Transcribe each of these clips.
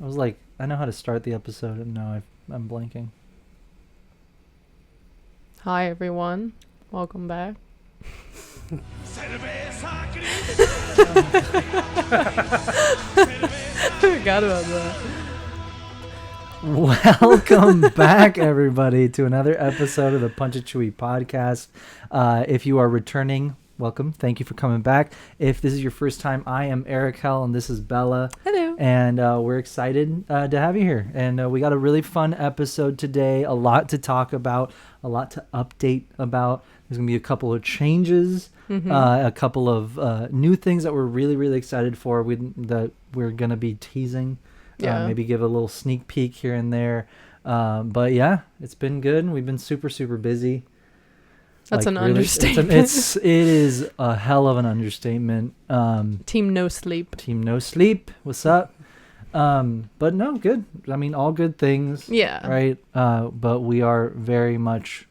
I was like, I know how to start the episode, and now I'm blanking. Hi, everyone. Welcome back. Forgot about that. Welcome back, everybody, to another episode of the Punch It Chewie Podcast. If you are returning, welcome. Thank you for coming back. If this is your first time, I am Arakel, and this is Bella. Hello. And we're excited to have you here. And we got a really fun episode today. A lot to talk about, a lot to update about. There's going to be a couple of changes, a couple of new things that we're really, really excited for that we're going to be teasing. Maybe give a little sneak peek here and there. But yeah, it's been good. We've been super, super busy. That's like, an really, understatement. It is a hell of an understatement. Team No Sleep. Team No Sleep. What's up? But no, good. I mean, all good things. Yeah. Right. But we are very much,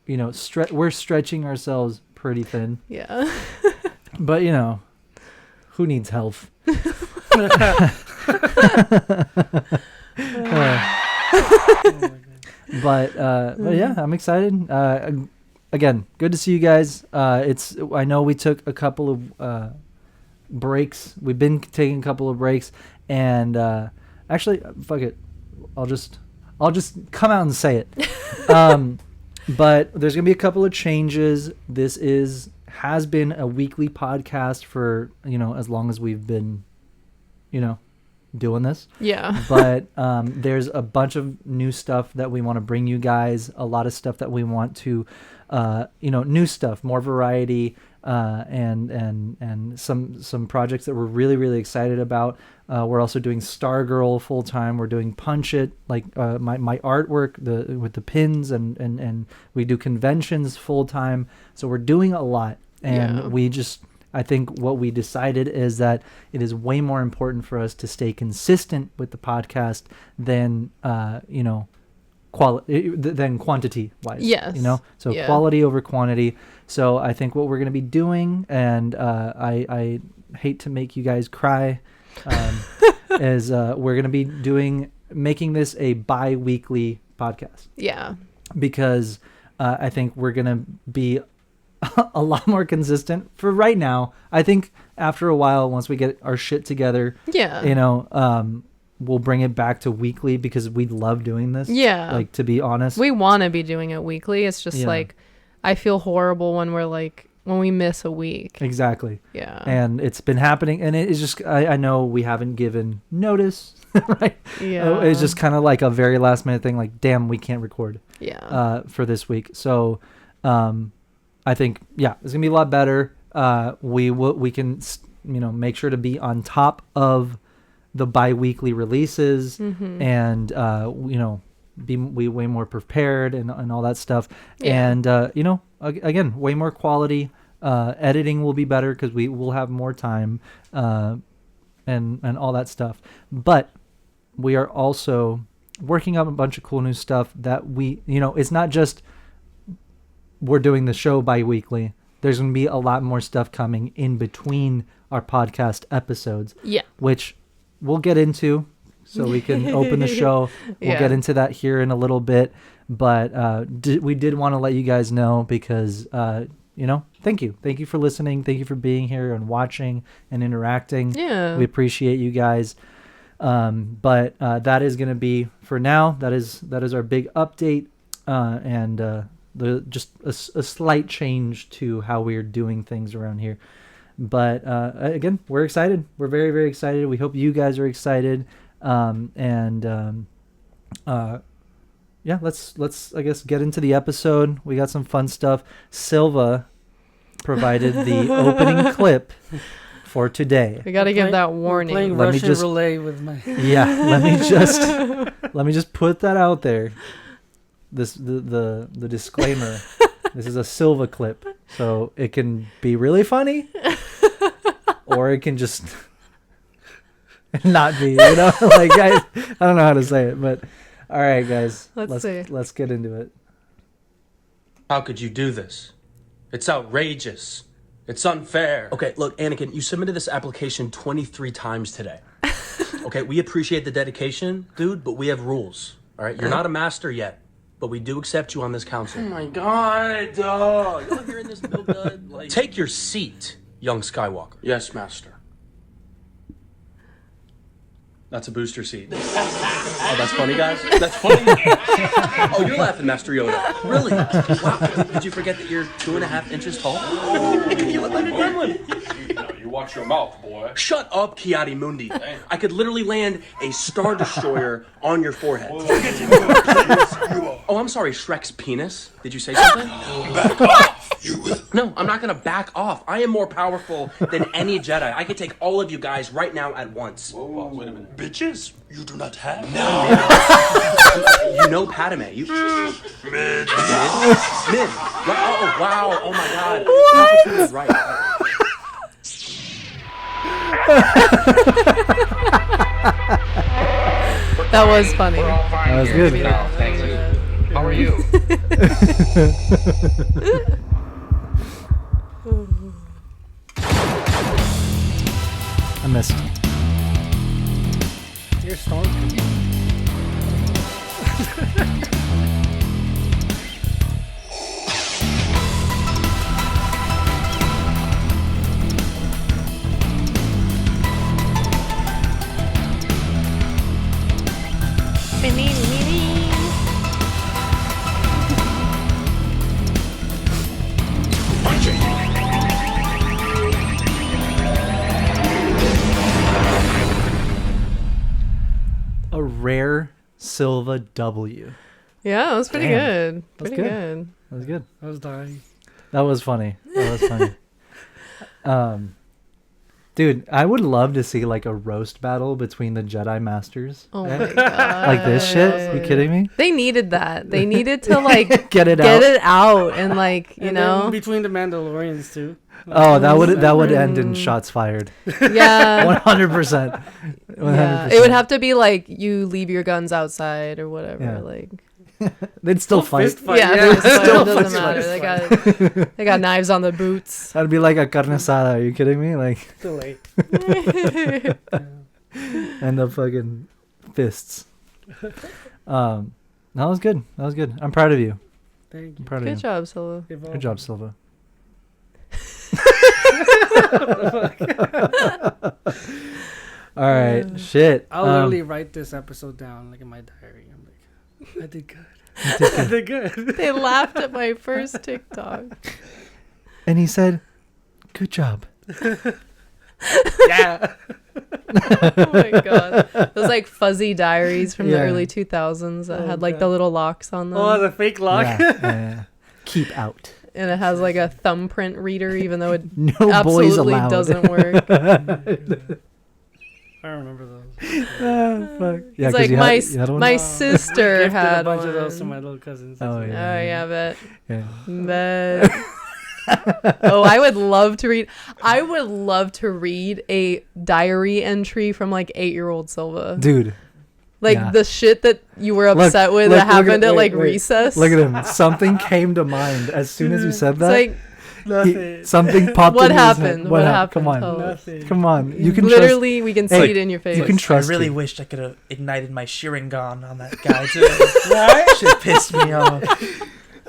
we're stretching ourselves pretty thin. Yeah. But who needs health? But yeah, I'm excited. Again, good to see you guys. I know we took a couple of breaks. We've been taking a couple of breaks, and actually, fuck it, I'll just come out and say it. But there's gonna be a couple of changes. This has been a weekly podcast for as long as we've been doing this. Yeah. But there's a bunch of new stuff that we want to bring you guys, a lot of stuff that we want to new stuff, more variety, and some projects that we're really, really excited about. We're also doing Stargirl full time. We're doing Punch It, like my artwork with the pins, and we do conventions full time. So we're doing a lot, and I think what we decided is that it is way more important for us to stay consistent with the podcast than quantity wise. Yes. So quality over quantity. So I think what we're going to be doing, and I hate to make you guys cry, is we're going to be making this a bi-weekly podcast. Yeah. Because I think we're going to be a lot more consistent for right now. I think after a while, once we get our shit together, we'll bring it back to weekly because we love doing this. Yeah. Like, to be honest, we want to be doing it weekly. It's just like, I feel horrible when we miss a week. Exactly. Yeah. And it's been happening, and it's just, I know we haven't given notice, right? Yeah. It's just kind of like a very last minute thing, like, damn, we can't record for this week. So, I think, it's gonna be a lot better. We can, make sure to be on top of the bi-weekly releases, and be way more prepared and all that stuff. And again, way more quality. Editing will be better because we will have more time, and all that stuff. But we are also working on a bunch of cool new stuff that it's not just we're doing the show bi-weekly. There's going to be a lot more stuff coming in between our podcast episodes, which we'll get into, so we can open the show. We'll get into that here in a little bit, but we did want to let you guys know because, thank you for listening. Thank you for being here and watching and interacting. Yeah. We appreciate you guys. But that is going to be, for now, that is our big update, and just a slight change to how we're doing things around here. But again, we're excited. We're very, very excited. We hope you guys are excited. Let's I guess get into the episode. We got some fun stuff. Silva provided the opening clip for today. We got to give that warning. Playing Russian roulette with my. Yeah, let me just put that out there. The disclaimer. This is a Silva clip, so it can be really funny, or it can just not be. Like, guys, I don't know how to say it, but all right, guys, let's get into it. How could you do this? It's outrageous. It's unfair. Okay, look, Anakin, you submitted this application 23 times today. Okay, we appreciate the dedication, dude, but we have rules. All right, you're not a master yet, but we do accept you on this council. Oh my god, dog. You're hearing this, Bill Dud? Like, take your seat, young Skywalker. Yes, master. That's a booster seat. Oh, that's funny, guys? That's funny? Oh, you're laughing, Master Yoda. Really? Wow. Did you forget that you're 2.5 inches tall? You look like a gremlin. You watch your mouth, boy. Shut up, Kiadi Mundi. I could literally land a Star Destroyer on your forehead. Oh, I'm sorry, Shrek's penis. Did you say something? Back off! No, I'm not gonna back off. I am more powerful than any Jedi. I could take all of you guys right now at once. Whoa, wait a minute. Bitches, you do not have. You know Padme. You mid. Oh wow. Oh my god. What? Right. That was funny. That was good. Thank you. How are you? I missed. You're stormtrooper. A rare Silva W. Yeah, that was pretty Damn. good. That's Pretty good. good. That was good. I was dying. That was funny. Dude, I would love to see like a roast battle between the Jedi Masters. Oh my god. Like this shit? Are you kidding me? They needed that. They needed to like Get it get out. it out and like, you And know. then between the Mandalorians too. Oh, that would end in shots fired. Yeah. 100%. 100%. Yeah. It would have to be like you leave your guns outside or whatever. Yeah. Like They'd still fight. Fist fight. yeah, Yeah. fist fight, Still it doesn't fist matter. They got knives on the boots. That'd be like a carne asada. Are you kidding me? Like, Too late. and the fucking fists. That was good. That was good. I'm proud of you. Thank I'm you. proud of Good you. job, Solo. Good job, Silva. All right, shit. I'll literally write this episode down like in my diary. I'm like, I did good. I did good. They laughed at my first TikTok. And he said, "Good job." Yeah. Oh my god. Those like fuzzy diaries from the Yeah. early 2000s that Oh, had like God. the little locks on them. Oh, the fake lock. Yeah. Keep out. And it has like a thumbprint reader even though it No boys absolutely allowed. doesn't work. I remember those. Fuck. Yeah, It's 'cause like you my had- you had one? my I sister gifted had a bunch one. of those to my little cousins. Oh, Oh yeah. yeah, bet. Yeah. Bet. Oh, I would love to read. I would love to read a diary entry from like 8-year-old Silva. Dude, Like yeah. the shit that you were upset with look that happened at like wait. recess. Look at him. Something came to mind as soon as you said It's that. like Nothing. Something popped What into his head. happened? What happened? Come on. Tell us. Nothing. Come on. You can literally we can see Hey, it in your face. You can trust I really me. wished I could have ignited my Sharingan on that guy too. Right? Shit pissed me off.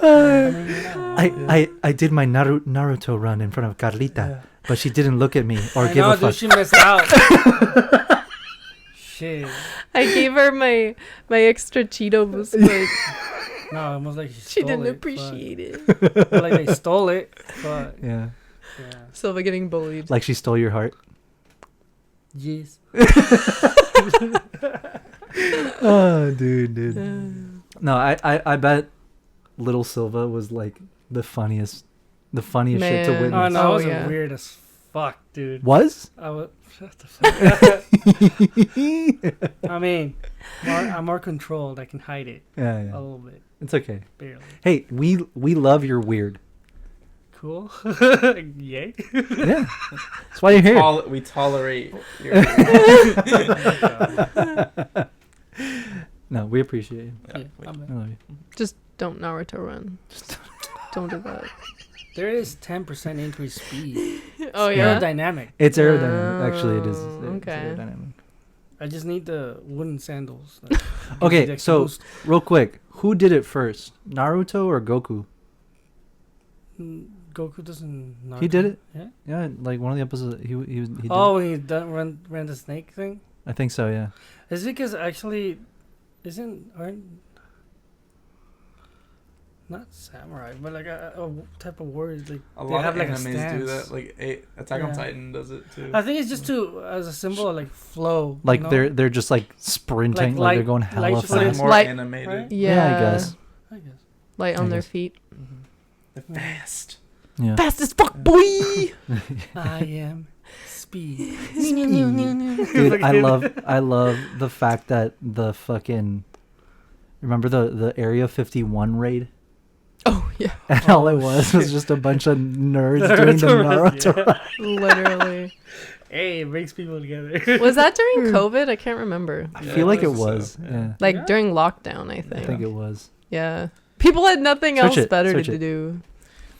I did my Naruto run in front of Carlita, but she didn't look at me or give a fuck. Dude, she missed out. Shit. I gave her my extra Cheeto biscuit. No, almost like She didn't appreciate it. it. Like they stole it. But Yeah. yeah. Silva getting bullied. Like she stole your heart. Yes. Oh, dude. No, I bet Little Silva was like the funniest shit to Man. witness. Oh no, Oh, I was yeah. weird as fuck, dude. Was? I was. Shut the fuck. I mean, I'm more controlled. I can hide it Yeah, a yeah. little bit, It's okay. barely. Hey, we love your weird. Cool. Yay. Yeah. That's why you're here. We tolerate your No, we appreciate you. Yeah, Yeah, I I'm- love you. Just don't Naruto run. Don't do that. there is 10% increased speed. Oh yeah. Aerodynamic. It's aerodynamic. Actually, it is. Oh, It's okay. aerodynamic. I just need the wooden sandals. Okay, so real quick, who did it first, Naruto or Goku? Goku doesn't. He did it. Yeah. Yeah, like one of the episodes. He did. Oh, he ran the snake thing. I think so. Yeah. Is it because actually, aren't not samurai, but like a type of warriors, like A they lot have of like a animes stance. do that. Like Attack on Titan does it too. I think it's just as a symbol of like flow. Like you know? they're just like sprinting, Like they're going hella light- It's like fast. more Like- animated. right? Yeah, I guess. I guess. Light on I their guess. feet. They're fast. Yeah. Fast as fuck, boy. I am speed. Dude, I love the fact that the fucking remember the Area 51 raid, Oh yeah, and all it was just a bunch of nerds doing the Naruto. Yeah. literally. Hey, it brings people together. Was that during COVID? I can't remember. I Yeah, feel like I it think so, was. yeah. Yeah. Like Yeah. during lockdown, I I think. think it was. Yeah. People had nothing Switch else it, better switch to it. do.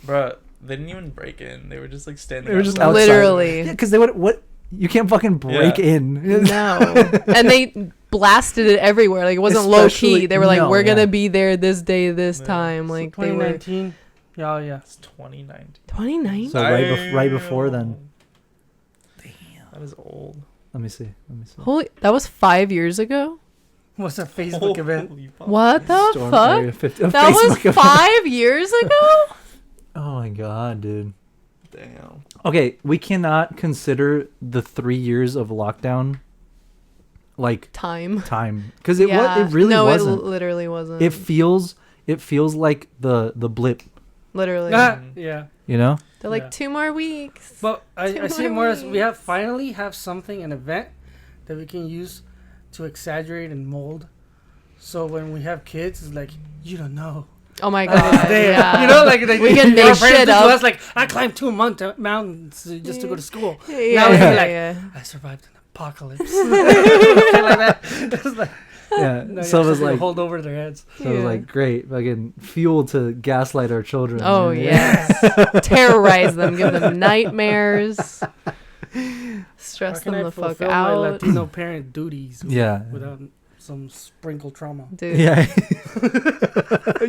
Bruh, they didn't even break in. They were just like standing. They were just outside. outside. Literally. Yeah, because they would what you can't fucking break Yeah. in. No. And they blasted it everywhere. Like it wasn't low Especially- key. They were like, no, we're yeah. gonna be there this day, this Yeah. time. Like they were 2019. Yeah. It's 2019. 29. So right before then. That is old. Let me see. Holy, that was 5 years ago. What's a Facebook event? Holy fuck. What the Storm fuck? Area 50 That was Facebook event. 5 years ago. Oh my god, dude. Damn. Okay, we cannot consider the 3 years of lockdown like Time. because it really no, wasn't. it literally wasn't. It feels like the blip, literally. Yeah. you know? They're like Yeah. 2 more weeks. But I Two see it more more as we weeks. finally have something, an event that we can use to exaggerate and mold. So when we have kids, it's like, you don't know. Oh my god. Yeah. You know, like they, We can our make parents shit did to up. us, like, I climbed 2 mountains just to go to school. Yeah, Now we yeah, be like, yeah. I survived an apocalypse. Shit like that. It's like, Yeah. no, So it was something to like hold over their heads. so it was Yeah. like great fucking fuel to gaslight our children. Oh man. yes. Terrorize them, give them nightmares. Stress How can them I the fuck fulfill my out. Latino parent duties Yeah. without some sprinkle trauma? Dude. Yeah. you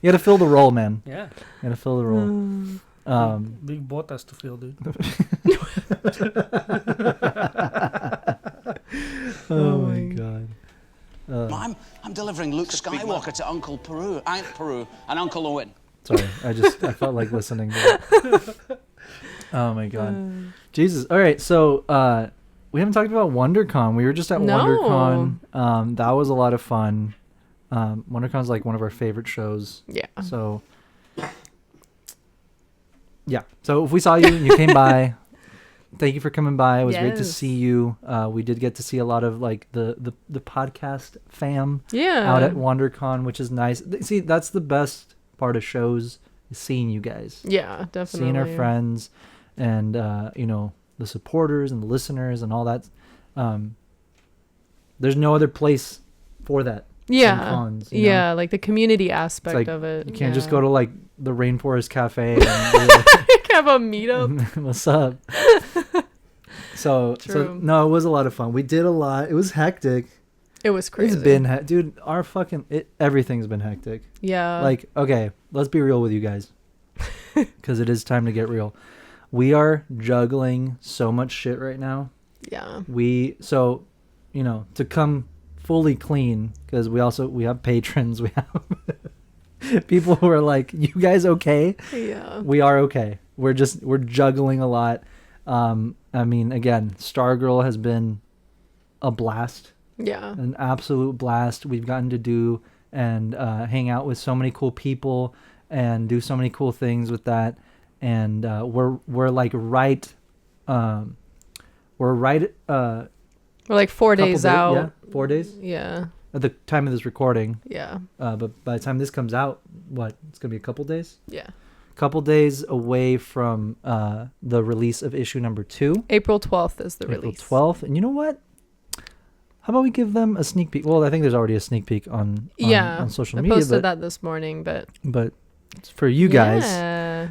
gotta fill the role, man. Yeah. You gotta fill the role. Big botas to fill, dude. Oh my god. I'm delivering Luke Skywalker to Uncle Peru, Aunt Peru, and Uncle Owen. Sorry, I felt like listening. To oh my god, Jesus! All right, so we haven't talked about WonderCon. We were just at No. WonderCon. That was a lot of fun. WonderCon's like one of our favorite shows. Yeah. So yeah, so if we saw you and you came by, thank you for coming by. It was great to Yes. see you. We did get to see a lot of like the podcast fam Yeah. out at WonderCon, which is nice. See, that's the best part of shows is seeing you guys, Yeah, definitely. seeing our friends, and the supporters and the listeners and all that. There's no other place for that. than Yeah. cons, you know? Yeah, like the community aspect like, of it. You can't just yeah. go to like the Rainforest Cafe and be have a meetup. like, what's up? So True. no, it was a lot of fun. We did a lot. It was hectic. It was crazy. It's been dude, our fucking everything's been hectic. Yeah. Like, okay, let's be real with you guys, because it is time to get real. We are juggling so much shit right now. yeah. To come fully clean, because we have patrons, we have people who are like, you guys okay? Yeah. We are okay. We're juggling a lot. I mean, again, Stargirl has been a blast. Yeah. An absolute blast. We've gotten to do and hang out with so many cool people and do so many cool things with that. And we're like right. We're right. We're like 4 days out. Yeah, 4 days Yeah. at the time of this recording. Yeah. But by the time this comes out, it's gonna be a couple days. Yeah. Couple days away from the release of issue number 2. April 12th is the April release. 12th. And you know what? How about we give them a sneak peek? Well, I think there's already a sneak peek on social I media. posted that this morning, but For you guys, Yeah.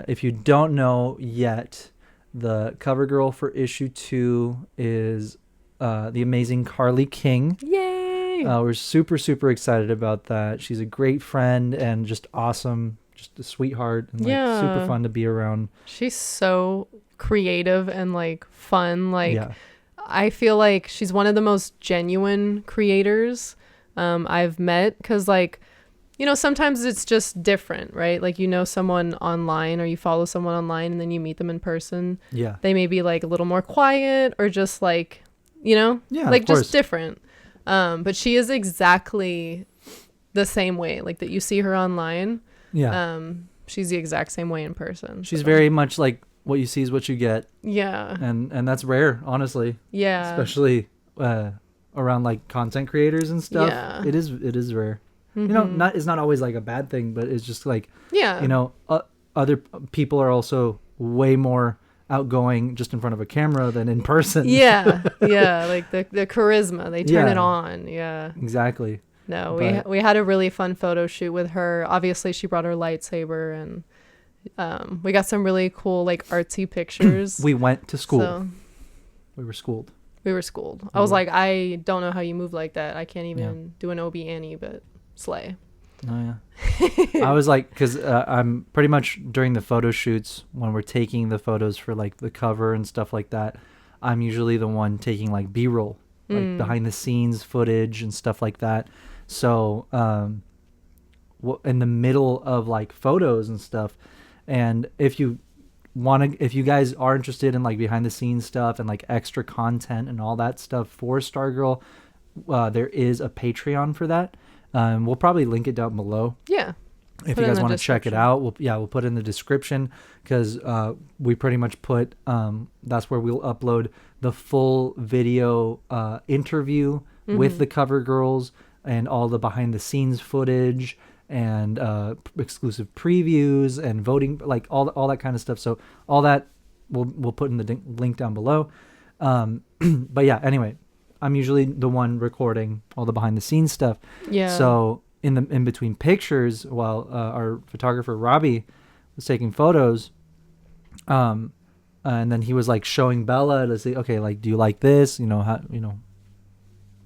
if you don't know yet, The cover girl for issue 2 is the amazing Carly King. Yay! We're super, super excited about that. She's a great friend and just awesome, just a sweetheart, and like super fun to be around. She's so creative and like fun. Like I feel like she's one of the most genuine creators I've met, because like, you know, sometimes it's just different, right? Like, you know, someone online or you follow someone online and then you meet them in person. Yeah. They may be like a little more quiet or just like, you know, like just different. But she is exactly the same way, like that you see her online. Yeah. She's the exact same way in person. She's very much like what you see is what you get. Yeah. And that's rare, honestly. Yeah. Especially around like content creators and stuff. Yeah. It is rare. You know, it's not always like a bad thing, but it's just like, you know, other people are also way more outgoing just in front of a camera than in person. Yeah. Like the charisma, they turn it on. Yeah. Exactly. No, we had a really fun photo shoot with her. Obviously she brought her lightsaber, and we got some really cool like artsy pictures. We went to school. So we were schooled. I was like, I don't know how you move like that. I can't even do an Obi Annie, but slay. Oh yeah. I was like, because I'm pretty much during the photo shoots when we're taking the photos for like the cover and stuff like that, I'm usually the one taking like B-roll, like behind the scenes footage and stuff like that. So in the middle of like photos and stuff, and if you guys are interested in like behind the scenes stuff and like extra content and all that stuff for Stargirl, there is a Patreon for that. We'll probably link it down below. Yeah. If you guys want to check it out, we'll put it in the description, because we pretty much put that's where we'll upload the full video interview with the cover girls and all the behind the scenes footage and exclusive previews and voting, like all that kind of stuff. So all that we'll put in the link down below. But yeah, anyway, I'm usually the one recording all the behind the scenes stuff. Yeah. So in between pictures, while our photographer Robbie was taking photos, and then he was like showing Bella to say, okay, like, do you like this?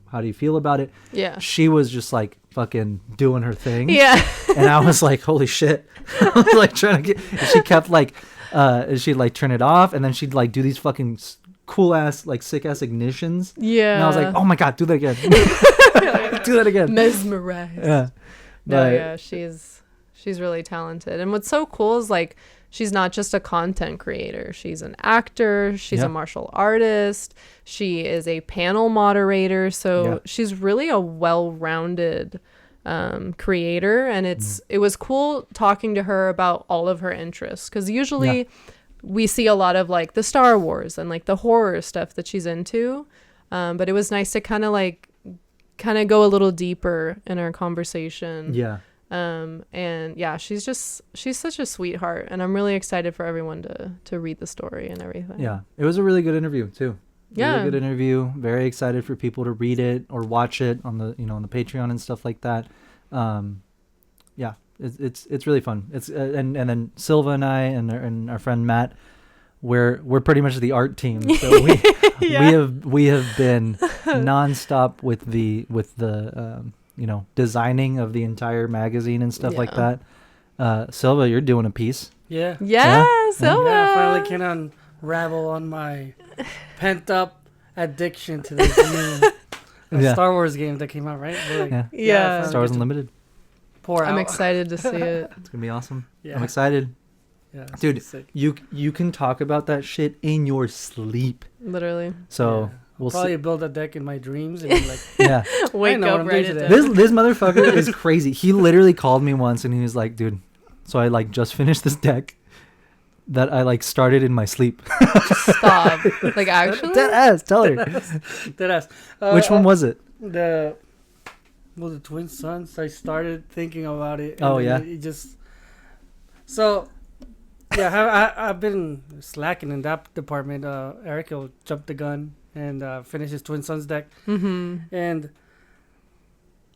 How do you feel about it? Yeah. She was just like fucking doing her thing. Yeah. And I was like, holy shit. I was like trying to get, and she kept like, she'd like turn it off, and then she'd like do these fucking cool ass, like sick ass ignitions. Yeah. And I was like, oh my God, do that again. Do that again. Mesmerized. Yeah. No, yeah, she's really talented. And what's so cool is like, she's not just a content creator. She's an actor. She's a martial artist. She is a panel moderator. So she's really a well-rounded creator. And it was cool talking to her about all of her interests, because usually we see a lot of like the Star Wars and like the horror stuff that she's into. But it was nice to kind of go a little deeper in our conversation. Yeah. And yeah, she's such a sweetheart, and I'm really excited for everyone to read the story and everything. Yeah. It was a really good interview too. Really good interview. Very excited for people to read it or watch it on the, on the Patreon and stuff like that. Yeah, it's really fun. It's, and then Silva and I and our friend Matt, we're pretty much the art team. So we have been nonstop with the designing of the entire magazine and stuff like that. Silva, you're doing a piece. Yeah. Silva. Yeah, I finally can unravel on my pent up addiction to this new Star Wars game that came out, right? Star Wars Unlimited. I'm excited to see it. It's gonna be awesome. Yeah. I'm excited. Yeah, dude, you can talk about that shit in your sleep. Literally. So we'll probably build a deck in my dreams and be like, wake up right at this motherfucker is crazy. He literally called me once and he was like, dude, so I like just finished this deck that I like started in my sleep. Stop. Like actually? Dead ass. Tell her. Dead ass. Which one was it? The Twin Suns. I started thinking about it. Oh yeah. It just so. Yeah, I've been slacking in that department. Arakel jumped the gun and finished his Twin Suns deck. Mm-hmm. And,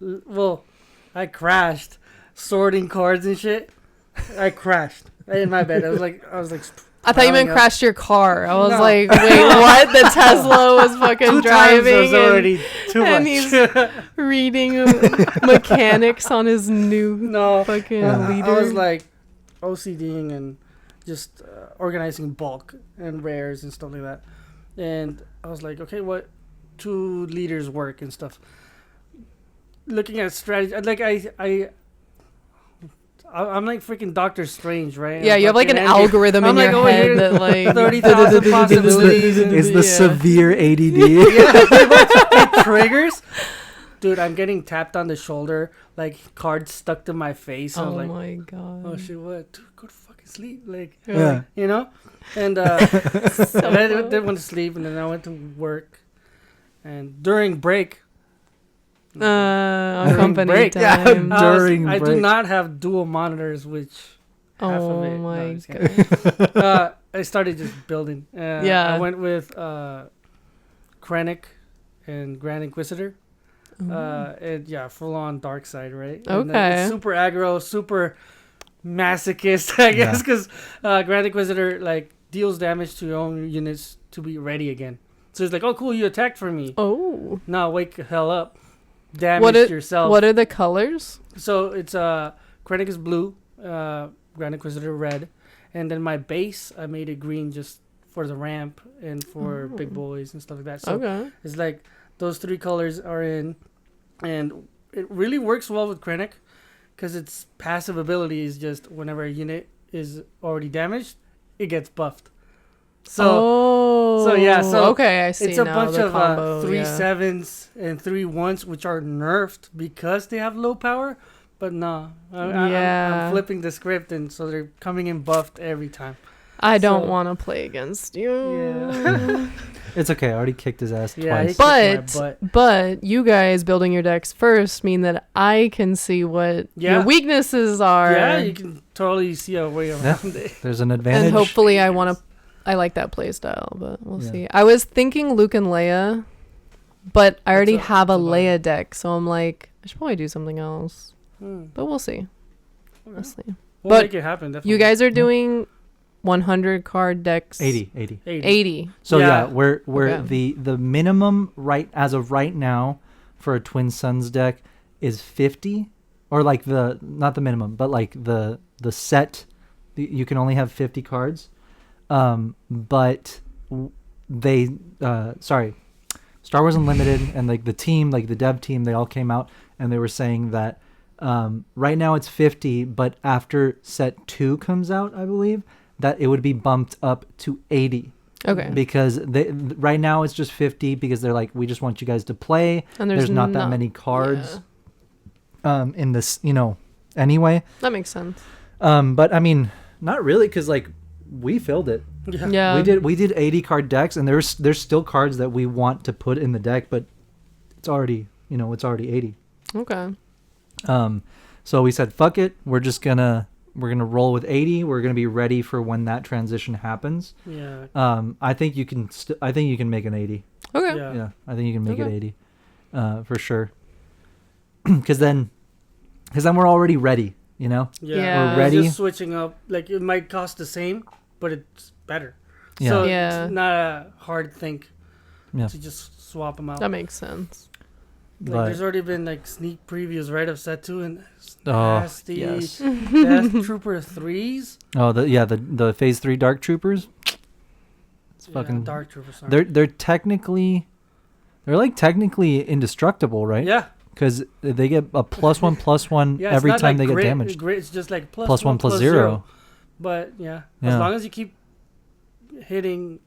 well, I crashed sorting cards and shit. I crashed in my bed. I was like, I thought you meant crashed your car. I was No. like, wait, what? The Tesla was fucking 2 driving. times was already too and much. he's reading mechanics on his new No, fucking I leader. was like OCDing and just organizing bulk and rares and stuff like that. And I was like, okay, what 2 leaders work and stuff. Looking at strategy, like I'm like freaking Doctor Strange, right? Yeah, you have like an algorithm in your head that like 30,000 possibilities. Is the severe ADD? Yeah, pretty much. It triggers. Dude, I'm getting tapped on the shoulder, like cards stuck to my face. I was Oh like, my god. oh shit, what? Dude, go to fucking sleep, like, Yeah. you know. And I didn't want to sleep, and then I went to work. And during break, On company break, time. During I do break. not have dual monitors, which half of Oh it. my No, just kidding. god. I started just building. Yeah. I went with Krennic and Grand Inquisitor. And yeah, full on dark side, right? And then Okay. it's super aggro, super masochist, I guess, because Grand Inquisitor like deals damage to your own units to be ready again. So it's like, oh cool, you attacked for me. Oh. Now wake the hell up. Damage yourself. What are the colors? So it's Krennic is blue, Grand Inquisitor red, and then my base I made it green just for the ramp and for big boys and stuff like that. So Okay. it's like those 3 colors are in, and it really works well with Krennic because its passive ability is just whenever a unit is already damaged, it gets buffed. So okay, I see. it's a now, bunch the of combo, 3 yeah. 7s and 3 1s, which are nerfed because they have low power. But no, I'm flipping the script, and so they're coming in buffed every time. I don't want to play against you. Yeah. It's okay. I already kicked his ass Yeah, twice. But you guys building your decks first mean that I can see what your weaknesses are. Yeah, you can totally see a way around it. There's an advantage. And hopefully I like that play style, but we'll see. I was thinking Luke and Leia, but I already have a Leia deck, so I'm like, I should probably do something else. But we'll see. We'll see. We'll make it happen, definitely. You guys are doing 100 card decks. 80. So yeah, we're Okay. the minimum as of right now for a Twin Suns deck is 50, or like not the minimum, but like the set. You can only have 50 cards. But they Star Wars Unlimited and like the team, like the dev team, they all came out and they were saying that right now it's 50, but after set 2 comes out, I believe that it would be bumped up to 80. Okay. Because right now it's just 50 because they're like, we just want you guys to play. And there's not that many cards in this, anyway. That makes sense. But I mean, not really, because like we filled it. Yeah. We did 80 card decks, and there's still cards that we want to put in the deck, but it's already 80. Okay. So we said fuck it. We're gonna roll with 80. We're gonna be ready for when that transition happens. Yeah. I think you can make an 80. Okay. Yeah. I think you can make it 80. For sure. Because then we're already ready. Yeah. We're ready. Just switching up, like it might cost the same, but it's better. Yeah. So it's not a hard thing to just swap them out. That makes sense. Like, there's already been like sneak previews, right, of set 2 and nasty Death Trooper 3s. Oh, the Phase 3 Dark Troopers. It's fucking Dark Troopers. Sorry. They're technically indestructible, right? Yeah. Because they get a +1/+1 every time they get damaged. It's just like +1/+0. But as long as you keep hitting.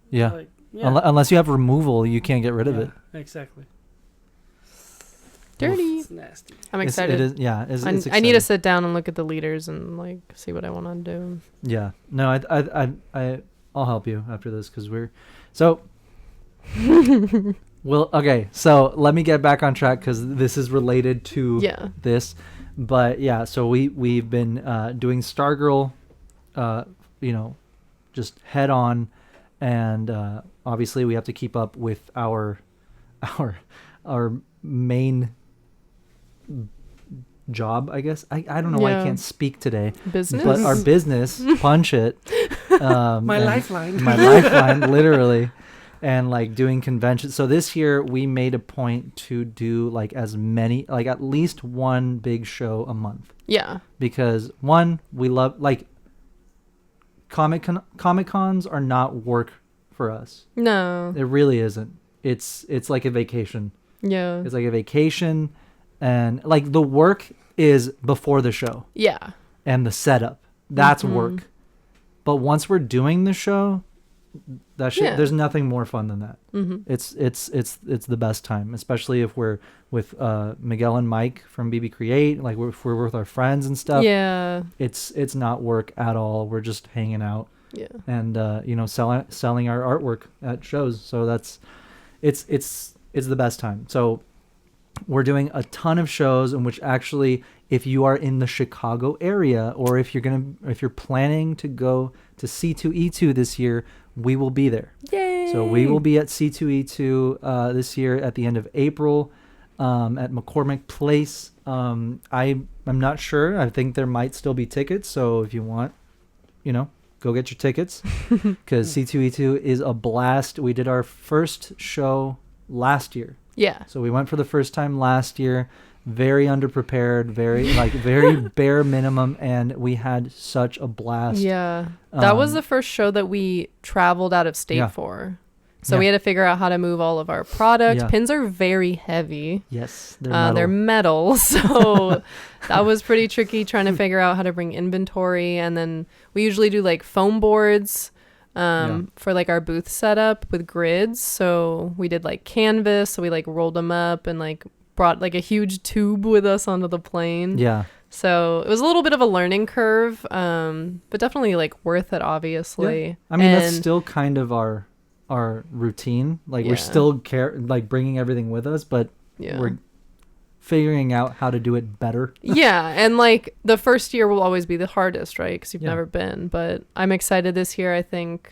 Yeah. Like, Unless you have removal, you can't get rid of it. Exactly. Dirty. It's nasty. I'm excited. It's I need to sit down and look at the leaders and like see what I want to do. Yeah. No, I'll help you after this because so. Well, okay. So let me get back on track because this is related to this. But yeah, so we've been doing Stargirl, just head on, and obviously we have to keep up with our main job, I guess. I don't know why I can't speak today. Business? But our business, Punch It. My lifeline. My lifeline, literally. And like doing conventions. So this year we made a point to do like as many, like at least one big show a month. Yeah. Because one, we love like Comic Cons are not work for us. No. It really isn't. It's like a vacation. Yeah. It's like a vacation, and like the work is before the show. Yeah. And the setup. That's work. But once we're doing the show, that shit, there's nothing more fun than that. It's the best time, especially if we're with Miguel and Mike from BB Create, like if we're with our friends and stuff. Yeah. It's not work at all. We're just hanging out. Yeah. And selling our artwork at shows. So that's it's the best time. So we're doing a ton of shows in which actually, if you are in the Chicago area, or if you're planning to go to C2E2 this year, we will be there. Yay! So we will be at C2E2 this year at the end of April at McCormick Place. I'm not sure. I think there might still be tickets. So if you want, go get your tickets, because C2E2 is a blast. We did our first show last year. Yeah. So we went for the first time last year, very underprepared, very bare minimum, and we had such a blast. Yeah. That was the first show that we traveled out of state for. So we had to figure out how to move all of our product. Pins are very heavy. Yes, they're metal. So that was pretty tricky trying to figure out how to bring inventory. And then we usually do like foam boards for like our booth setup with grids. So we did like canvas. So we like rolled them up and like brought like a huge tube with us onto the plane. Yeah. So it was a little bit of a learning curve, but definitely like worth it, obviously. Yeah. I mean, that's still kind of our routine. Like we're still bringing everything with us, but we're figuring out how to do it better. Yeah. And like the first year will always be the hardest, right? Because you've never been, but I'm excited this year. I think,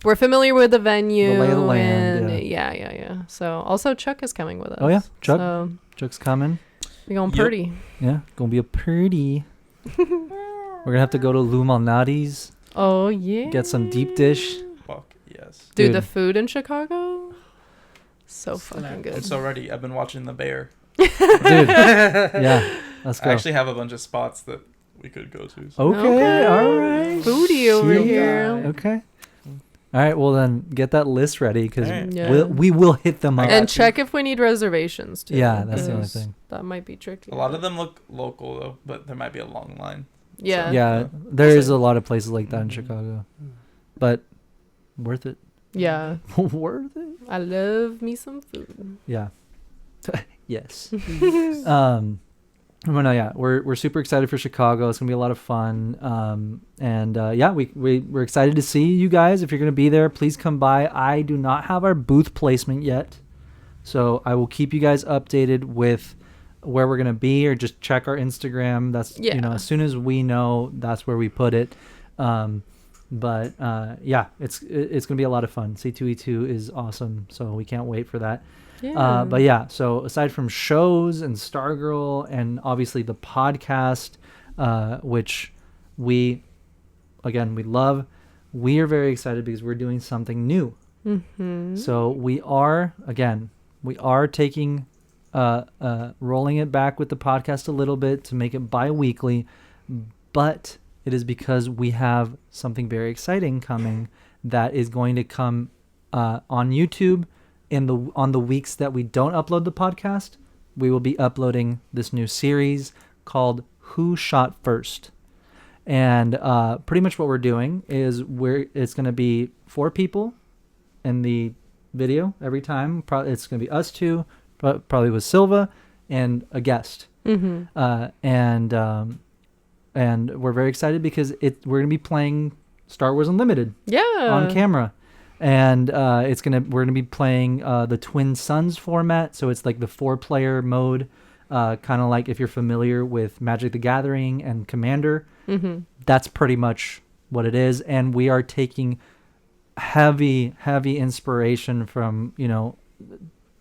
we're familiar with the venue. The lay of the land. And yeah. So also Chuck is coming with us. Oh yeah. So Chuck's coming. We're going pretty. Yeah. Gonna be a pretty. We're gonna have to go to Lou Malnati's. Oh yeah. Get some deep dish. Fuck yes. Dude, the food in Chicago, so fucking good. It's already. I've been watching The Bear. Dude. Yeah. Let's go. I actually have a bunch of spots that we could go to. So. Okay. All right. Foodie over here. Okay. All right. Well, then get that list ready, because right. we will hit them up. And check if we need reservations too. Yeah, that's the only thing. That might be tricky. A lot of them look local though, but there might be a long line. Yeah. So, yeah. There is a lot of places like that in Chicago, but worth it. Yeah. Worth it. I love me some food. Yeah. Yes. Well, no, yeah, we're super excited for Chicago. It's gonna be a lot of fun. We're excited to see you guys. If you're gonna be there, please come by. I do not have our booth placement yet, so I will keep you guys updated with where we're gonna be, or just check our Instagram. That's as soon as we know, that's where we put it. It's gonna be a lot of fun. C2E2 is awesome, so we can't wait for that. Yeah. So aside from shows and Stargirl and obviously the podcast, which we love, we are very excited because we're doing something new. Mm-hmm. So we are taking, rolling it back with the podcast a little bit to make it bi-weekly, but it is because we have something very exciting coming that is going to come on YouTube. On the weeks that we don't upload the podcast, we will be uploading this new series called Who Shot First. And pretty much what we're doing is it's going to be 4 people in the video every time. It's going to be us 2, probably with Silva, and a guest. Mm-hmm. And we're very excited because we're going to be playing Star Wars Unlimited on camera. And we're gonna be playing the Twin Suns format, so it's like the 4-player mode, kind of like if you're familiar with Magic the Gathering and Commander. Mm-hmm. That's pretty much what it is, and we are taking heavy inspiration from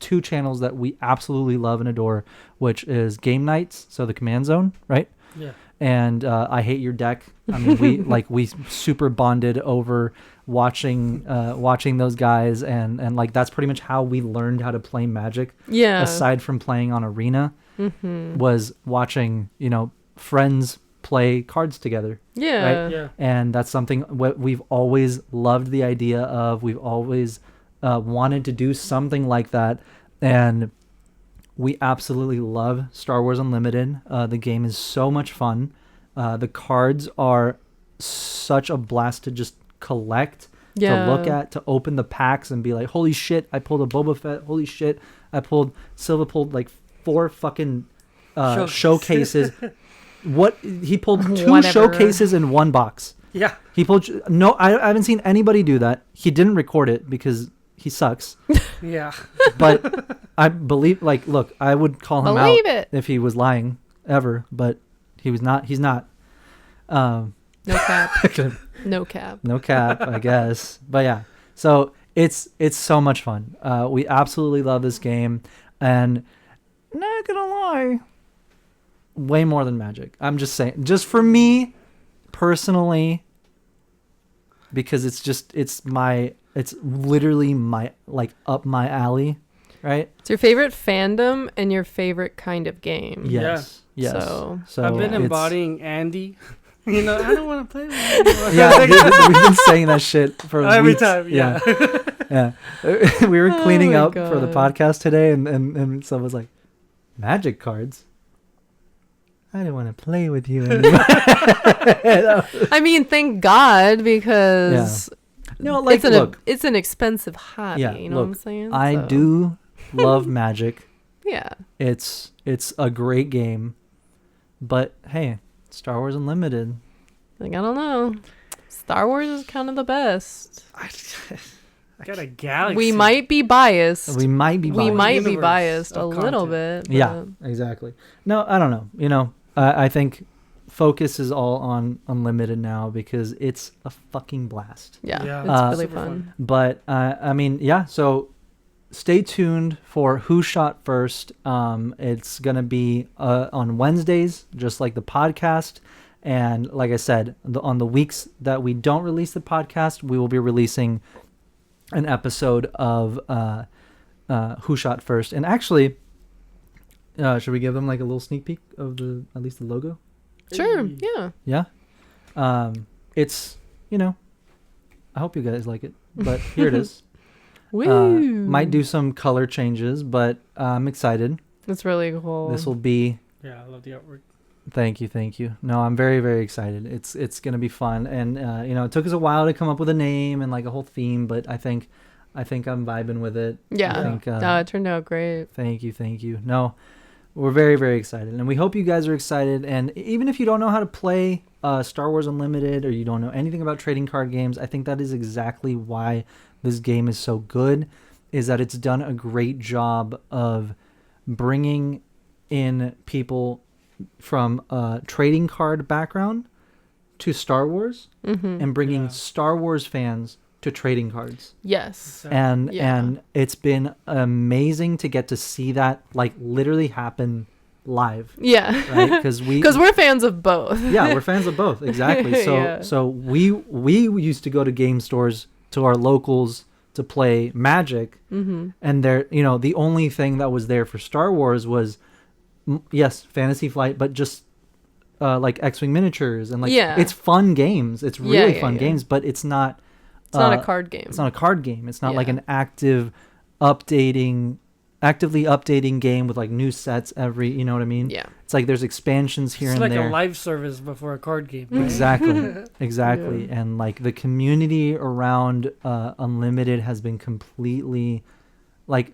2 channels that we absolutely love and adore, which is Game Nights, so the Command Zone, right? Yeah. And I hate your deck. I mean, we super bonded over watching those guys, and like that's pretty much how we learned how to play Magic. Yeah. Aside from playing on Arena, was watching friends play cards together. Yeah. Right? Yeah. And that's something we've always loved the idea of. We've always wanted to do something like that, and we absolutely love Star Wars Unlimited. The game is so much fun. The cards are such a blast to just collect, to look at, to open the packs and be like, holy shit, I pulled a Boba Fett. Holy shit, Silva pulled like 4 fucking showcases. What he pulled 2 showcases in 1 box. Yeah. He pulled I haven't seen anybody do that. He didn't record it because he sucks. Yeah. But I believe, like, look, I would call him out if he was lying ever, but he's not. No cap. No cap. No cap, I guess. But yeah, so it's so much fun. We absolutely love this game, and not gonna lie, way more than Magic. I'm just saying, just for me personally, because it's literally my, like, up my alley, right? It's your favorite fandom and your favorite kind of game. Yes. Yeah. Yes. So I've been embodying Andy. I don't want to play with you anymore. Yeah, we've been saying that shit for every weeks. time. Yeah. Yeah. We were cleaning my up for the God. podcast today, and someone was like, Magic cards? I don't want to play with you anymore. I mean, thank God, because No, like, it's an expensive hobby. Yeah, You know what I'm saying? I So, do love Magic. Yeah. It's a great game, but hey, Star Wars Unlimited. Like, I don't know. Star Wars is kind of the best. Got a galaxy. We might be biased. We might be Universe biased a of little content. bit. Yeah, but- exactly. No, I don't know. I think focus is all on Unlimited now because it's a fucking blast. Yeah. Yeah. It's really Super fun. But I mean, yeah. So stay tuned for Who Shot First. It's gonna be on Wednesdays, just like the podcast. And like I said, on the weeks that we don't release the podcast, we will be releasing an episode of Who Shot First. And actually, should we give them like a little sneak peek of at least the logo? Sure. Hey. Yeah. Yeah. It's, I hope you guys like it, but here it is. Woo. Might do some color changes, but I'm excited. It's really cool. This will be, Yeah, I love the artwork. thank you. No, I'm very, very excited. It's going to be fun. And, it took us a while to come up with a name and like a whole theme, but I think I'm vibing with it. Yeah. I think, No, it turned out great. Thank you. No, we're very, very excited. And we hope you guys are excited. And even if you don't know how to play Star Wars Unlimited, or you don't know anything about trading card games, I think that is exactly why this game is so good, is that it's done a great job of bringing in people from a trading card background to Star Wars, and bringing Star Wars fans to trading cards. Yes. And it's been amazing to get to see that like literally happen live. Yeah. Right? Because we're fans of both. Yeah, we're fans of both. Exactly. So Yeah. so we used to go to game stores, to our locals, to play Magic, and there, the only thing that was there for Star Wars was yes, Fantasy Flight, but just like X-Wing miniatures and like it's fun games. It's really fun games, but it's not. It's not a card game. It's not a card game. It's not like an actively updating game with like new sets every. You know what I mean? Yeah. It's like there's expansions here It's and like there. a live service before a card game. Right? Exactly. And like the community around Unlimited has been completely like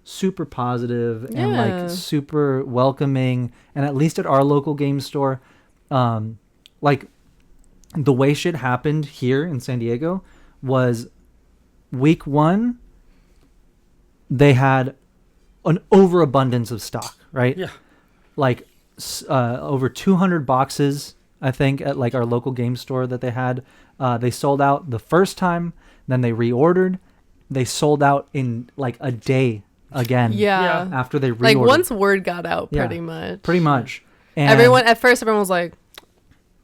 super positive and like super welcoming. And at least at our local game store, like the way shit happened here in San Diego was week 1, they had an overabundance of stock, right? Yeah. Like over 200 boxes, I think, at like our local game store that they had. They sold out the first time, then they reordered. They sold out in like a day again. Yeah. After they reordered. Like once word got out, Yeah, pretty much. Pretty much. And everyone was like,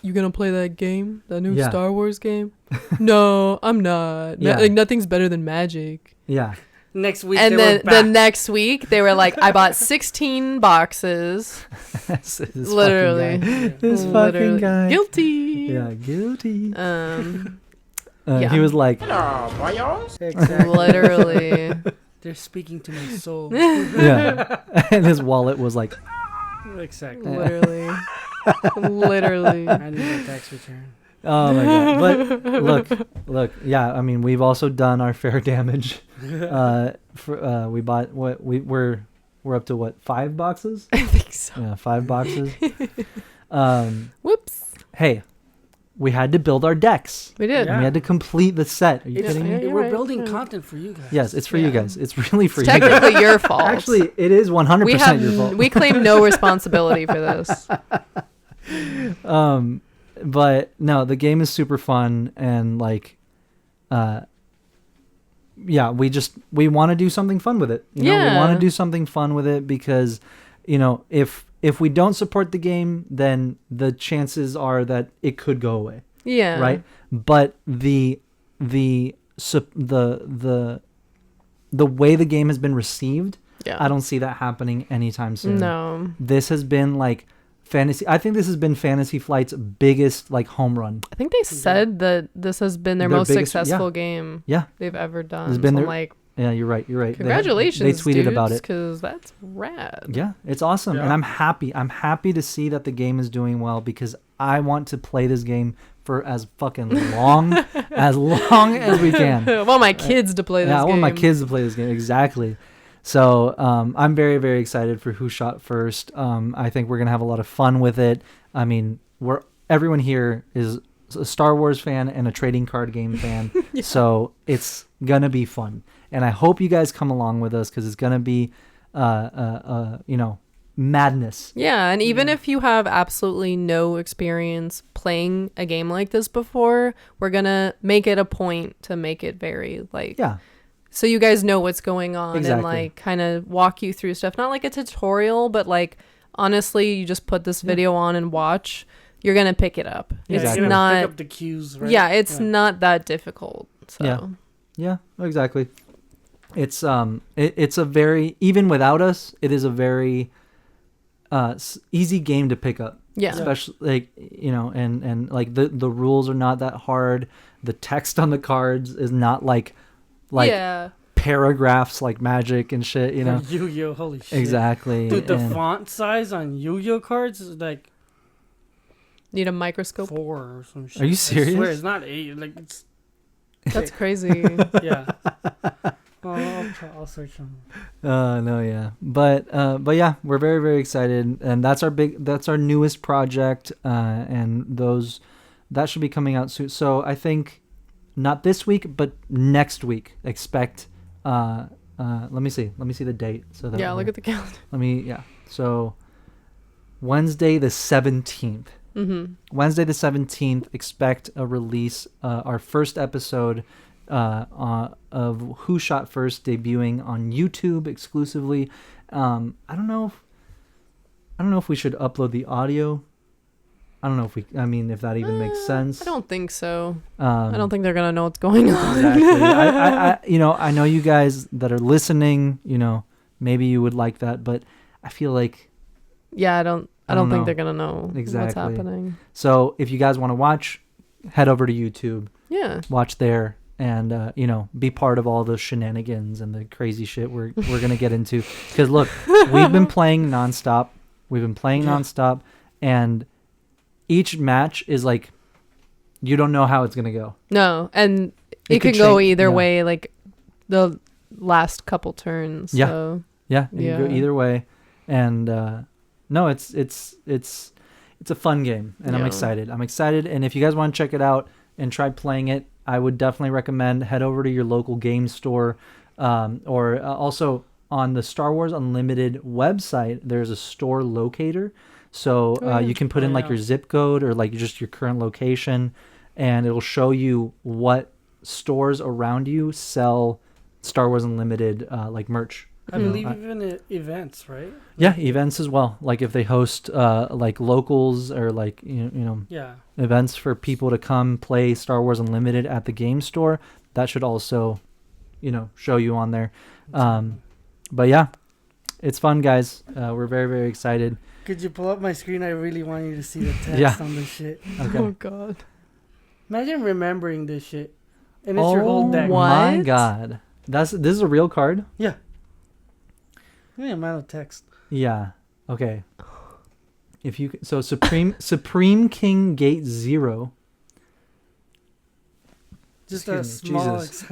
"You gonna play that game, that new Star Wars game?" No, I'm not. Like nothing's better than Magic. Yeah. Next week, and then the next week they were like, "I bought 16 boxes." this Literally, fucking guy. Guilty. Yeah, guilty. Yeah. He was like, Exactly. Literally. They're speaking to my soul. yeah, and his wallet was like, Exactly. Literally. Literally. I need a tax return. oh my god! But look, yeah. I mean, we've also done our fair damage. We bought we're up to what, 5 boxes? I think so. Yeah, 5 boxes. Whoops. Hey, we had to build our decks. We did. Yeah. We had to complete the set. Are you It's, kidding me? you're we're right. building content for you guys. Yes, it's for you guys. It's really for It's you guys. technically your fault. Actually, it is 100% your fault. We claim no responsibility for this. But no, the game is super fun, and like, yeah, we want to do something fun with it. You know, we want to do something fun with it because, you know, if we don't support the game, then the chances are that it could go away. Yeah. Right. But the way the game has been received, I don't see that happening anytime soon. No. This has been like I think this has been Fantasy Flight's biggest like home run. I think they said that this has been their most biggest, successful game Yeah. they've ever done. It's been so their, I'm like, yeah, you're right. congratulations, They tweeted about it. because that's rad. Yeah, it's awesome, and I'm happy. I'm happy to see that the game is doing well because I want to play this game for as fucking long as we can. I want my kids to play this game. Yeah, I want my kids to play this game. Exactly. So I'm very, very excited for Who Shot First. I think we're gonna have a lot of fun with it. I mean, everyone here is a Star Wars fan and a trading card game fan, so it's gonna be fun. And I hope you guys come along with us because it's gonna be, you know, madness. Yeah, and even if you have absolutely no experience playing a game like this before, we're gonna make it a point to make it very like so you guys know what's going on and like kind of walk you through stuff. Not like a tutorial, but like honestly, you just put this video on and watch. You're gonna pick it up. It's not pick up the cues, right? Yeah, it's not that difficult. So yeah, exactly. It's it's a very, even without us, it is a very easy game to pick up. Yeah, especially like, you know, and like the rules are not that hard. The text on the cards is not like paragraphs like Magic and shit, you know. Yu-Gi-Oh, holy shit. Exactly. Dude, the font size on Yu-Gi-Oh cards is like need a microscope 4 or some shit. Are you serious? I swear it's not 8. Like it's. That's crazy. Yeah. I'll search them. No, yeah, but yeah, we're very, very excited, and that's our newest project, and that should be coming out soon. So I think not this week, but next week. Expect. Let me see the date. So that look at the calendar. So Wednesday the 17th. Mm-hmm. Wednesday the 17th. Expect a release. Our first episode. Of Who Shot First debuting on YouTube exclusively. I don't know if we should upload the audio. I don't know if that even makes sense. I don't think so. I don't think they're gonna know what's going on. Exactly. I know you guys that are listening, you know, maybe you would like that, but I feel like I don't think they're gonna know exactly what's happening. So if you guys want to watch, head over to YouTube. Yeah. Watch there. And you know, be part of all the shenanigans and the crazy shit we're gonna get into. Because look, we've been playing nonstop. And each match is like, you don't know how it's gonna go. No, and it could go either way. Like the last couple turns. Yeah, so. It can go either way. And no, it's a fun game, and I'm excited. And if you guys want to check it out and try playing it, I would definitely recommend head over to your local game store, or also on the Star Wars Unlimited website. There's a store locator, so you can put in like your zip code or like just your current location, and it'll show you what stores around you sell Star Wars Unlimited like merch. I believe even events, right? Yeah, events as well. Like if they host like locals or like you know events for people to come play Star Wars Unlimited at the game store, that should also show you on there. But yeah, it's fun, guys. We're very, very excited. Could you pull up my screen? I really want you to see the text on this shit. Okay. Oh god. Imagine remembering this shit. And it's your whole deck. Oh my god. This is a real card? Yeah. Yeah, amount of text. Yeah. Okay. If you so Supreme King Gate 0. Just Excuse a me, small, Jesus.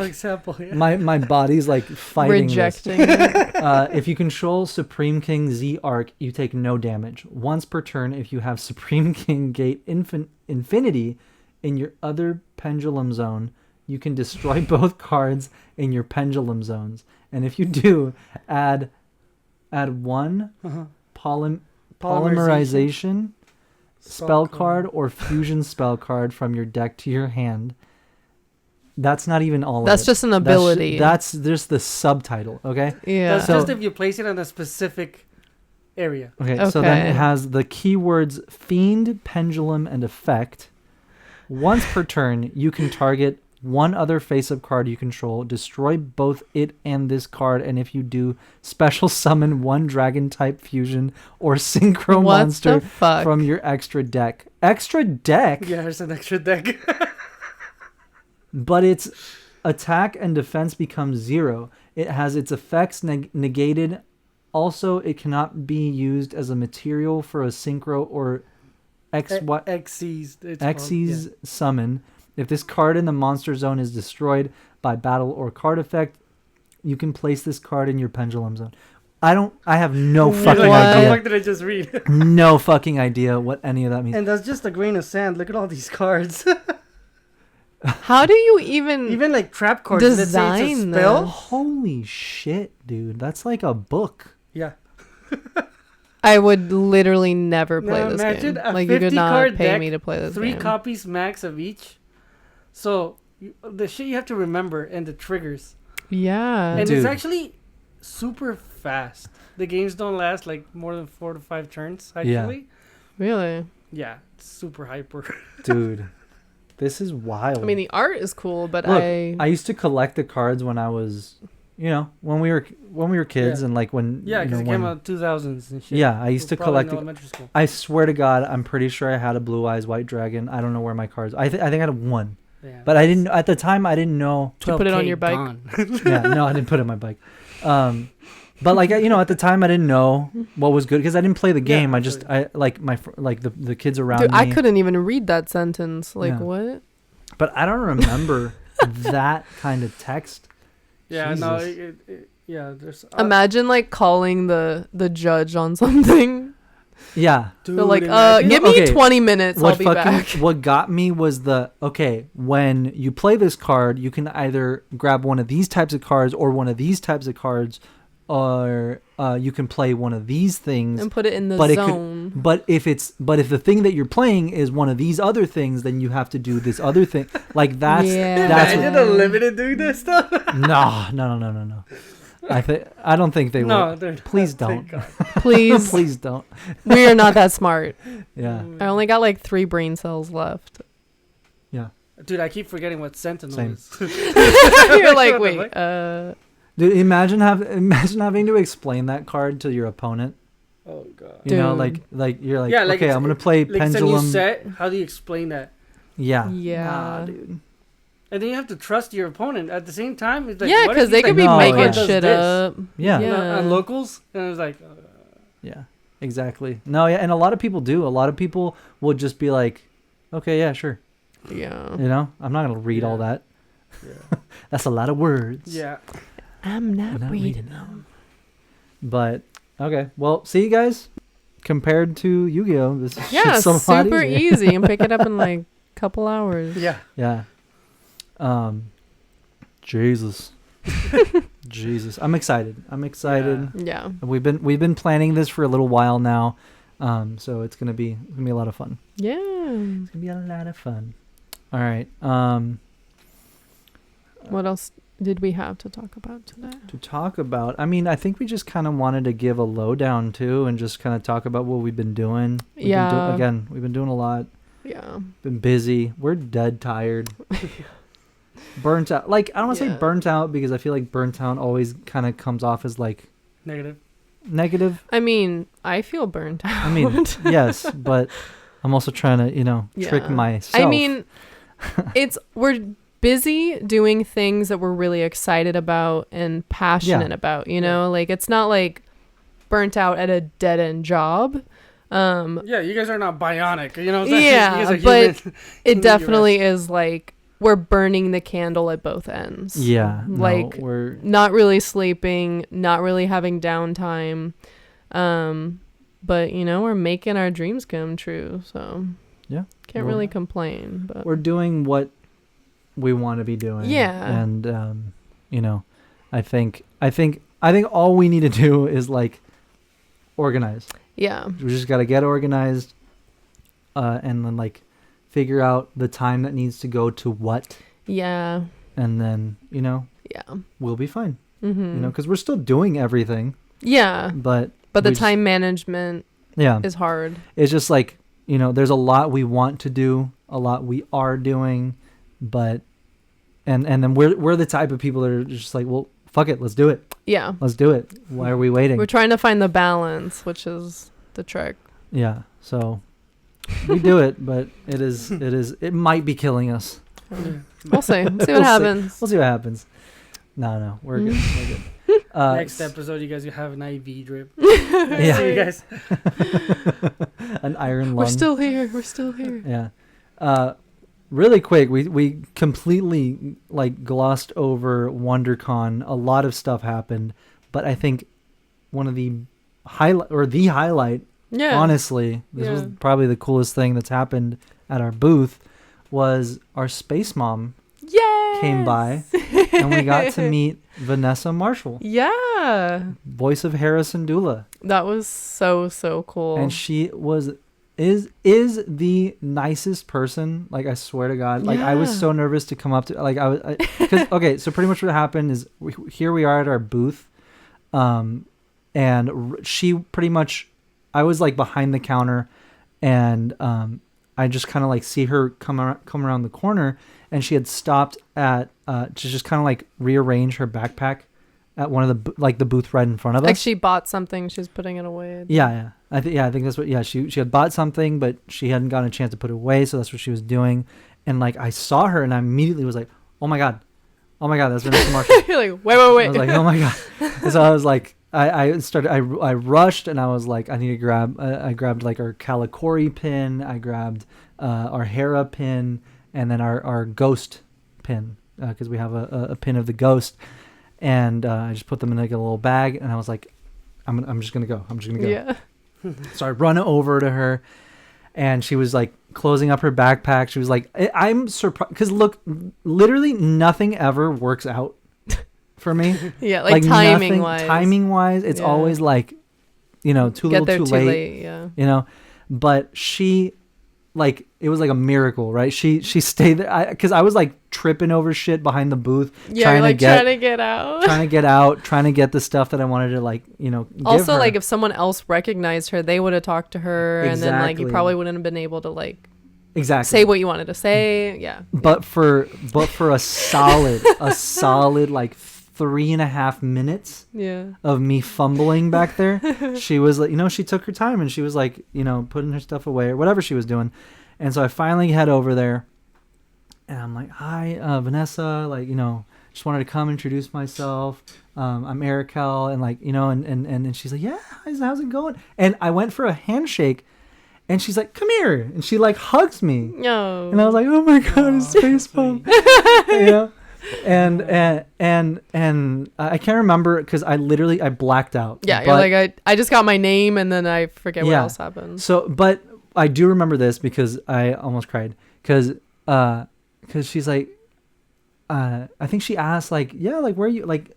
example. Yeah. My body's like fighting Rejecting this. If you control Supreme King Z Arc, you take no damage. Once per turn, if you have Supreme King Gate Infinity in your other pendulum zone, you can destroy both cards in your pendulum zones. And if you do, add one polymerization spell card or fusion spell card from your deck to your hand. That's not even all That's of it. just an ability. That's just the subtitle, okay? Yeah. That's just if you place it on a specific area. Okay, so then it has the keywords Fiend, Pendulum, and Effect. Once per turn, you can target one other face-up card you control, destroy both it and this card, and if you do, special summon one Dragon-type fusion or Synchro monster from your extra deck. Extra deck? Yeah, there's an extra deck. But its attack and defense becomes 0. It has its effects negated. Also, it cannot be used as a material for a Synchro or Xyz summon. If this card in the monster zone is destroyed by battle or card effect, you can place this card in your pendulum zone. I have no fucking idea. What the fuck did I just read? No fucking idea what any of that means. And that's just a grain of sand. Look at all these cards. How do you even like trap cards design spell? Holy shit, dude. That's like a book. Yeah. I would literally never play this game. Like you could not pay me to play this 3 game. 3 copies max of each. So the shit you have to remember and the triggers. Yeah. And it's actually super fast. The games don't last like more than 4 to 5 turns, actually. Yeah. Really? Yeah. It's super hyper. Dude. This is wild. I mean, the art is cool, but Look, I used to collect the cards when I was, when we were kids and like when because it came out 2000s and shit. Yeah, I used to collect. Elementary school. I swear to God, I'm pretty sure I had a Blue Eyes White Dragon. I don't know where my cards. I think I had one, but I didn't at the time. I didn't know to put it on your bike. Yeah, no, I didn't put it on my bike. But like at the time I didn't know what was good because I didn't play the game. Yeah, the kids around Dude, me. I couldn't even read that sentence. Like what? But I don't remember that kind of text. Yeah, Jesus. No, there's. Imagine like calling the judge on something. Yeah. Dude, they're like, give me 20 minutes, I'll be back. What got me was when you play this card, you can either grab one of these types of cards or one of these types of cards, or you can play one of these things and put it in the zone. But if the thing that you're playing is one of these other things, then you have to do this other thing. Like that's Imagine Unlimited doing this stuff. No. I don't think they will. Please don't. Please don't. We are not that smart. Yeah. I only got like 3 brain cells left. Yeah. Dude, I keep forgetting what Sentinel is. You're like, wait. Dude, imagine having to explain that card to your opponent. Oh god. You know, like you're like, okay, I'm gonna play Pendulum. It's a new set. How do you explain that? Yeah. Yeah. Dude. And then you have to trust your opponent at the same time. It's like, yeah, because they could be making shit up. Yeah. On locals, and it's like. Yeah. Exactly. No. Yeah, and a lot of people do. A lot of people will just be like, okay, yeah, sure. Yeah. I'm not gonna read all that. Yeah. That's a lot of words. Yeah. I'm not reading them. But okay, well, see you guys. Compared to Yu-Gi-Oh, this is super easy. You can pick it up in like a couple hours. Yeah. Yeah. Jesus. Jesus. I'm excited. Yeah. We've been planning this for a little while now. So it's gonna be a lot of fun. Yeah. It's gonna be a lot of fun. All right. What else? did we have to talk about today? I mean, I think we just kind of wanted to give a lowdown too, and just kind of talk about what we've been doing. We've been doing a lot. Yeah. Been busy. We're dead tired. Burnt out. Like, I don't want to say burnt out, because I feel like burnt out always kind of comes off as like negative. I mean, I feel burnt out. I mean, yes, but I'm also trying to, trick myself. I mean, we're busy doing things that we're really excited about and passionate about, like it's not like burnt out at a dead end job. You guys are not bionic, Yeah, but it definitely is like we're burning the candle at both ends. Yeah. Like we're not really sleeping, not really having downtime. But we're making our dreams come true. So yeah, can't really complain, but we're doing what we want to be doing. Yeah. And, I think all we need to do is like organize. Yeah. We just got to get organized, and then like figure out the time that needs to go to what. Yeah. And then, we'll be fine. Mm-hmm. Because we're still doing everything. Yeah. But the time management is hard. It's just like, there's a lot we want to do, a lot we are doing, but and then we're the type of people that are just like, well, fuck it, let's do it. Yeah. Let's do it. Why are we waiting? We're trying to find the balance, which is the trick. Yeah. So we do it, but it might be killing us. We'll see. We'll see what happens. We'll see what happens. No, we're good. We're good. Next episode, you guys will have an IV drip. Yeah. See you guys. An iron lung. We're still here. Yeah. Really quick, we completely like glossed over WonderCon. A lot of stuff happened, but I think one of the highlight, honestly, this was probably the coolest thing that's happened at our booth, was our Space Mom came by, and we got to meet Vanessa Marshall. Yeah. Voice of Harrison Dula. That was so cool. And she is the nicest person. Like, I swear to God. Like, I was so nervous to come up to, like, because okay, so pretty much what happened is here we are at our booth, and she pretty much, I was like behind the counter, and I just kind of like see her come around the corner, and she had stopped at to just kind of like rearrange her backpack at one of the booth right in front of us. Like she bought something, she's putting it away. Yeah. I think that's what. Yeah, she had bought something, but she hadn't gotten a chance to put it away, so that's what she was doing. And like I saw her, and I immediately was like, "Oh my god, that's Vanessa Marshall." You're like, wait. I was like, "Oh my god!" And so I was like, I rushed, and I was like, I need to grab. I grabbed like our Kalikori pin. I grabbed our Hera pin, and then our Ghost pin, because we have a pin of the Ghost. And I just put them in like a little bag, and I was like, I'm just gonna go. Yeah. So I run over to her, and she was like closing up her backpack. She was like, I'm surprised, because look, literally nothing ever works out for me. Yeah, like timing wise, it's always like, too little, too late. Yeah. But she, like, it was like a miracle, right? She stayed there, because I was like tripping over shit behind the booth, trying to get out, trying to get the stuff that I wanted to, like, give also her. Like, if someone else recognized her, they would have talked to her, Exactly. and then like you probably wouldn't have been able to like say what you wanted to say. Yeah. But for a solid like 3.5 minutes of me fumbling back there, she was like, she took her time, and she was like, putting her stuff away or whatever she was doing. And so I finally head over there, and I'm like, "Hi, Vanessa, like, just wanted to come introduce myself. I'm Arakel," and like, and she's like, "Yeah, how's it going?" And I went for a handshake, and she's like, "Come here," and she like hugs me. No. And I was like, "Oh my god, it's Space Mom." And I can't remember, because I blacked out. Yeah, you're like, I just got my name, and then I forget what else happened. So, but I do remember this, because I almost cried, because she's like, I think she asked, like, "Yeah, like, where are you, like,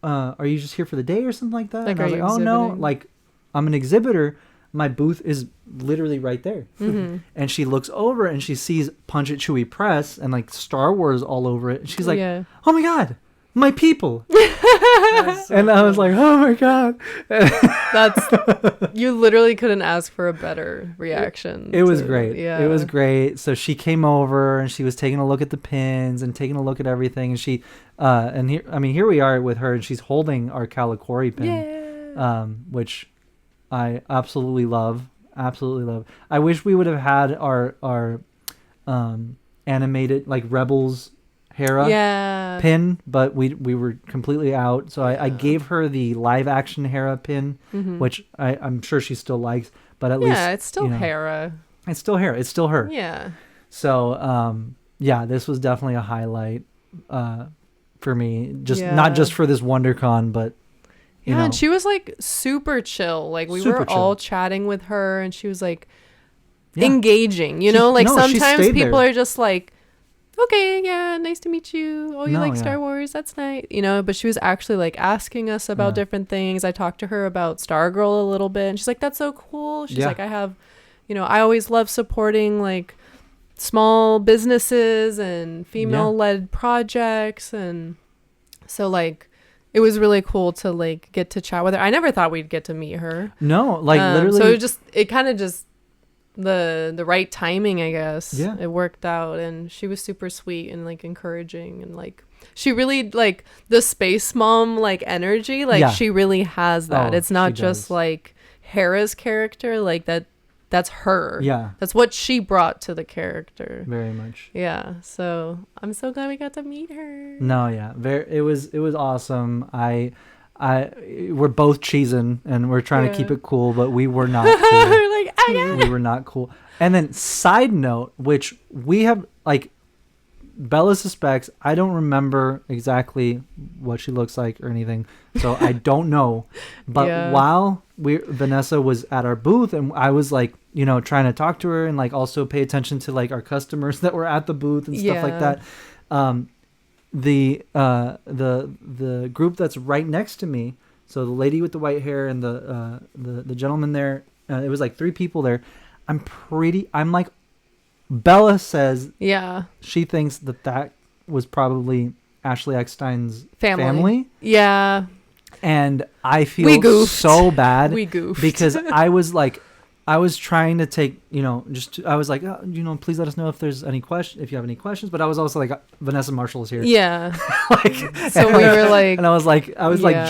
are you just here for the day or something like that?" Like, and I was like, "Oh no, like, I'm an exhibitor. My booth is literally right there." Mm-hmm. And she looks over, and she sees Punch It Chewie Press and like Star Wars all over it. And she's like, "Oh my god, my people. And I was like, oh my God. You literally couldn't ask for a better reaction. It was great. Yeah. It was great. So she came over and she was taking a look at the pins and taking a look at everything. And she, here we are with her and she's holding our Kalikori pin, which I absolutely love. Absolutely love. I wish we would have had our animated, like, Rebels Hera pin, but we were completely out. So I gave her the live action Hera pin, which I'm sure she still likes, but at least it's still Hera. It's still Hera. It's still her. Yeah. So this was definitely a highlight for me. Not just for this WonderCon, but you know. And she was like super chill. Like we were all chatting with her, and she was like engaging. You know, like sometimes people are just like, okay, yeah, nice to meet you. Oh, you like Star Wars? That's nice. You know, but she was actually like asking us about different things. I talked to her about Stargirl a little bit, and she's like, that's so cool. She's like, I have, you know, I always love supporting like small businesses and female-led projects. And so like, it was really cool to like get to chat with her. I never thought we'd get to meet her. No, like literally. So it kind of just, the right timing, I guess. Yeah, it worked out, and she was super sweet and like encouraging, and like she really like the space mom like energy, like she really has that. It's not just like Hera's character, like that's her. Yeah, that's what she brought to the character. Very much. Yeah, so I'm so glad we got to meet her. No, yeah, it was awesome. We're both cheesing and we're trying to keep it cool, but we were not cool. We're like, we were not cool. And then side note, which we have, like, Bella suspects, I don't remember exactly what she looks like or anything, so I don't know. But while Vanessa was at our booth and I was like, you know, trying to talk to her and like also pay attention to like our customers that were at the booth and stuff like that. The group that's right next to me, so the lady with the white hair and the gentleman there, it was like 3 people there. I'm like, Bella says she thinks that was probably Ashley Eckstein's family. Yeah. And I feel so bad. We goofed. Because I was trying to take, you know, I was like, oh, you know, please let us know if there's any if you have any questions. But I was also like, Vanessa Marshall is here. Yeah. So we were like, and I was like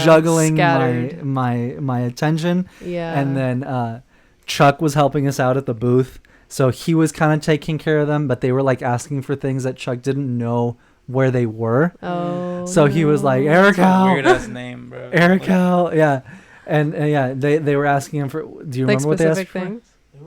juggling my attention. Yeah. And then Chuck was helping us out at the booth. So he was kind of taking care of them, but they were like asking for things that Chuck didn't know where they were. Oh. So he was like, Arakel. Weird ass name, bro. Arakel, yeah. And they were asking him for. Do you remember what they asked things? For? It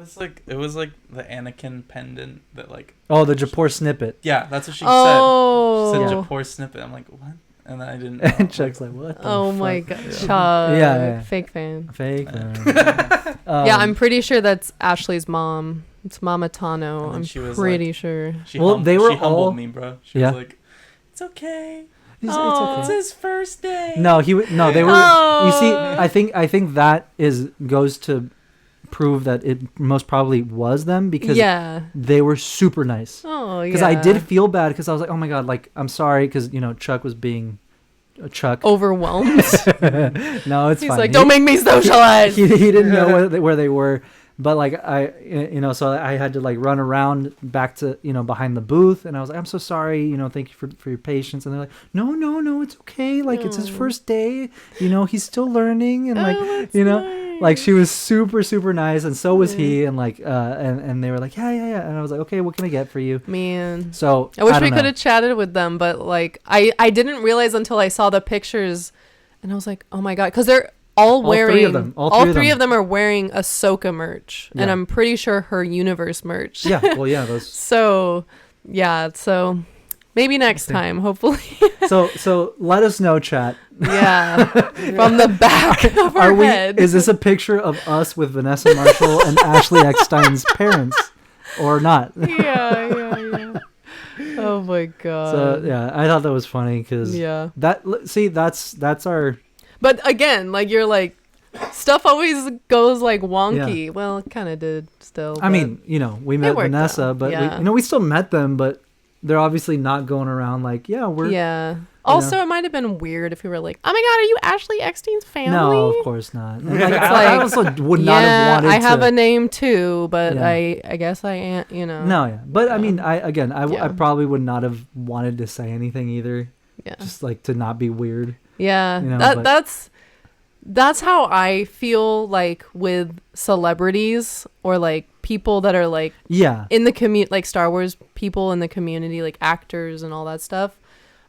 was like the Anakin pendant that like. Oh, the Japor snippet. Yeah, that's what she said. She said Japor snippet. I'm like, what? And then I didn't know. And Chuck's like, what? My god, Chuck. Yeah. Fake fan. Fake fan. Yeah, I'm pretty sure that's Ashley's mom. It's Mama Tano. I'm pretty sure. She humbled me, bro. She was like, it's okay. It's okay. It's his first day. No, they were. You see, I think that goes to prove that it most probably was them because they were super nice. Oh, yeah. Because I did feel bad because I was like, oh my god, like I'm sorry because you know Chuck was being Chuck overwhelmed. No, it's He's fine. Like, don't make me socialize. He didn't know where they were. But like so I had to like run around back to, you know, behind the booth, and I was like, I'm so sorry, you know, thank you for your patience. And they're like, no, it's okay. Like it's his first day, you know, he's still learning, and like, you know, nice. Like she was super, super nice, and so was he, and like, and they were like, yeah, and I was like, okay, what can I get for you, man? So I wish we could have chatted with them, but like I didn't realize until I saw the pictures, and I was like, oh my god, because they're all wearing all three of them are wearing Ahsoka merch, and I'm pretty sure her universe merch. Yeah, well, yeah, those. So maybe next time, hopefully. so let us know, chat. Yeah, from the back of our head. Is this a picture of us with Vanessa Marshall and Ashley Eckstein's parents, or not? Yeah. Oh my god. So yeah, I thought that was funny because that's our. But again, like you're like, stuff always goes like wonky. Yeah. Well, it kind of did still. I mean, you know, we met Vanessa, but we still met them, but they're obviously not going around like, yeah, we're... Yeah. Also, it might have been weird if we were like, oh my God, are you Ashley Eckstein's family? No, of course not. Like, I also would not have wanted to... I have a name too, but I guess I ain't, you know. No, yeah. But I mean, I probably would not have wanted to say anything either. Yeah. Just like to not be weird. Yeah. You know, that's how I feel like with celebrities or like people that are like in the community, like Star Wars people in the community, like actors and all that stuff.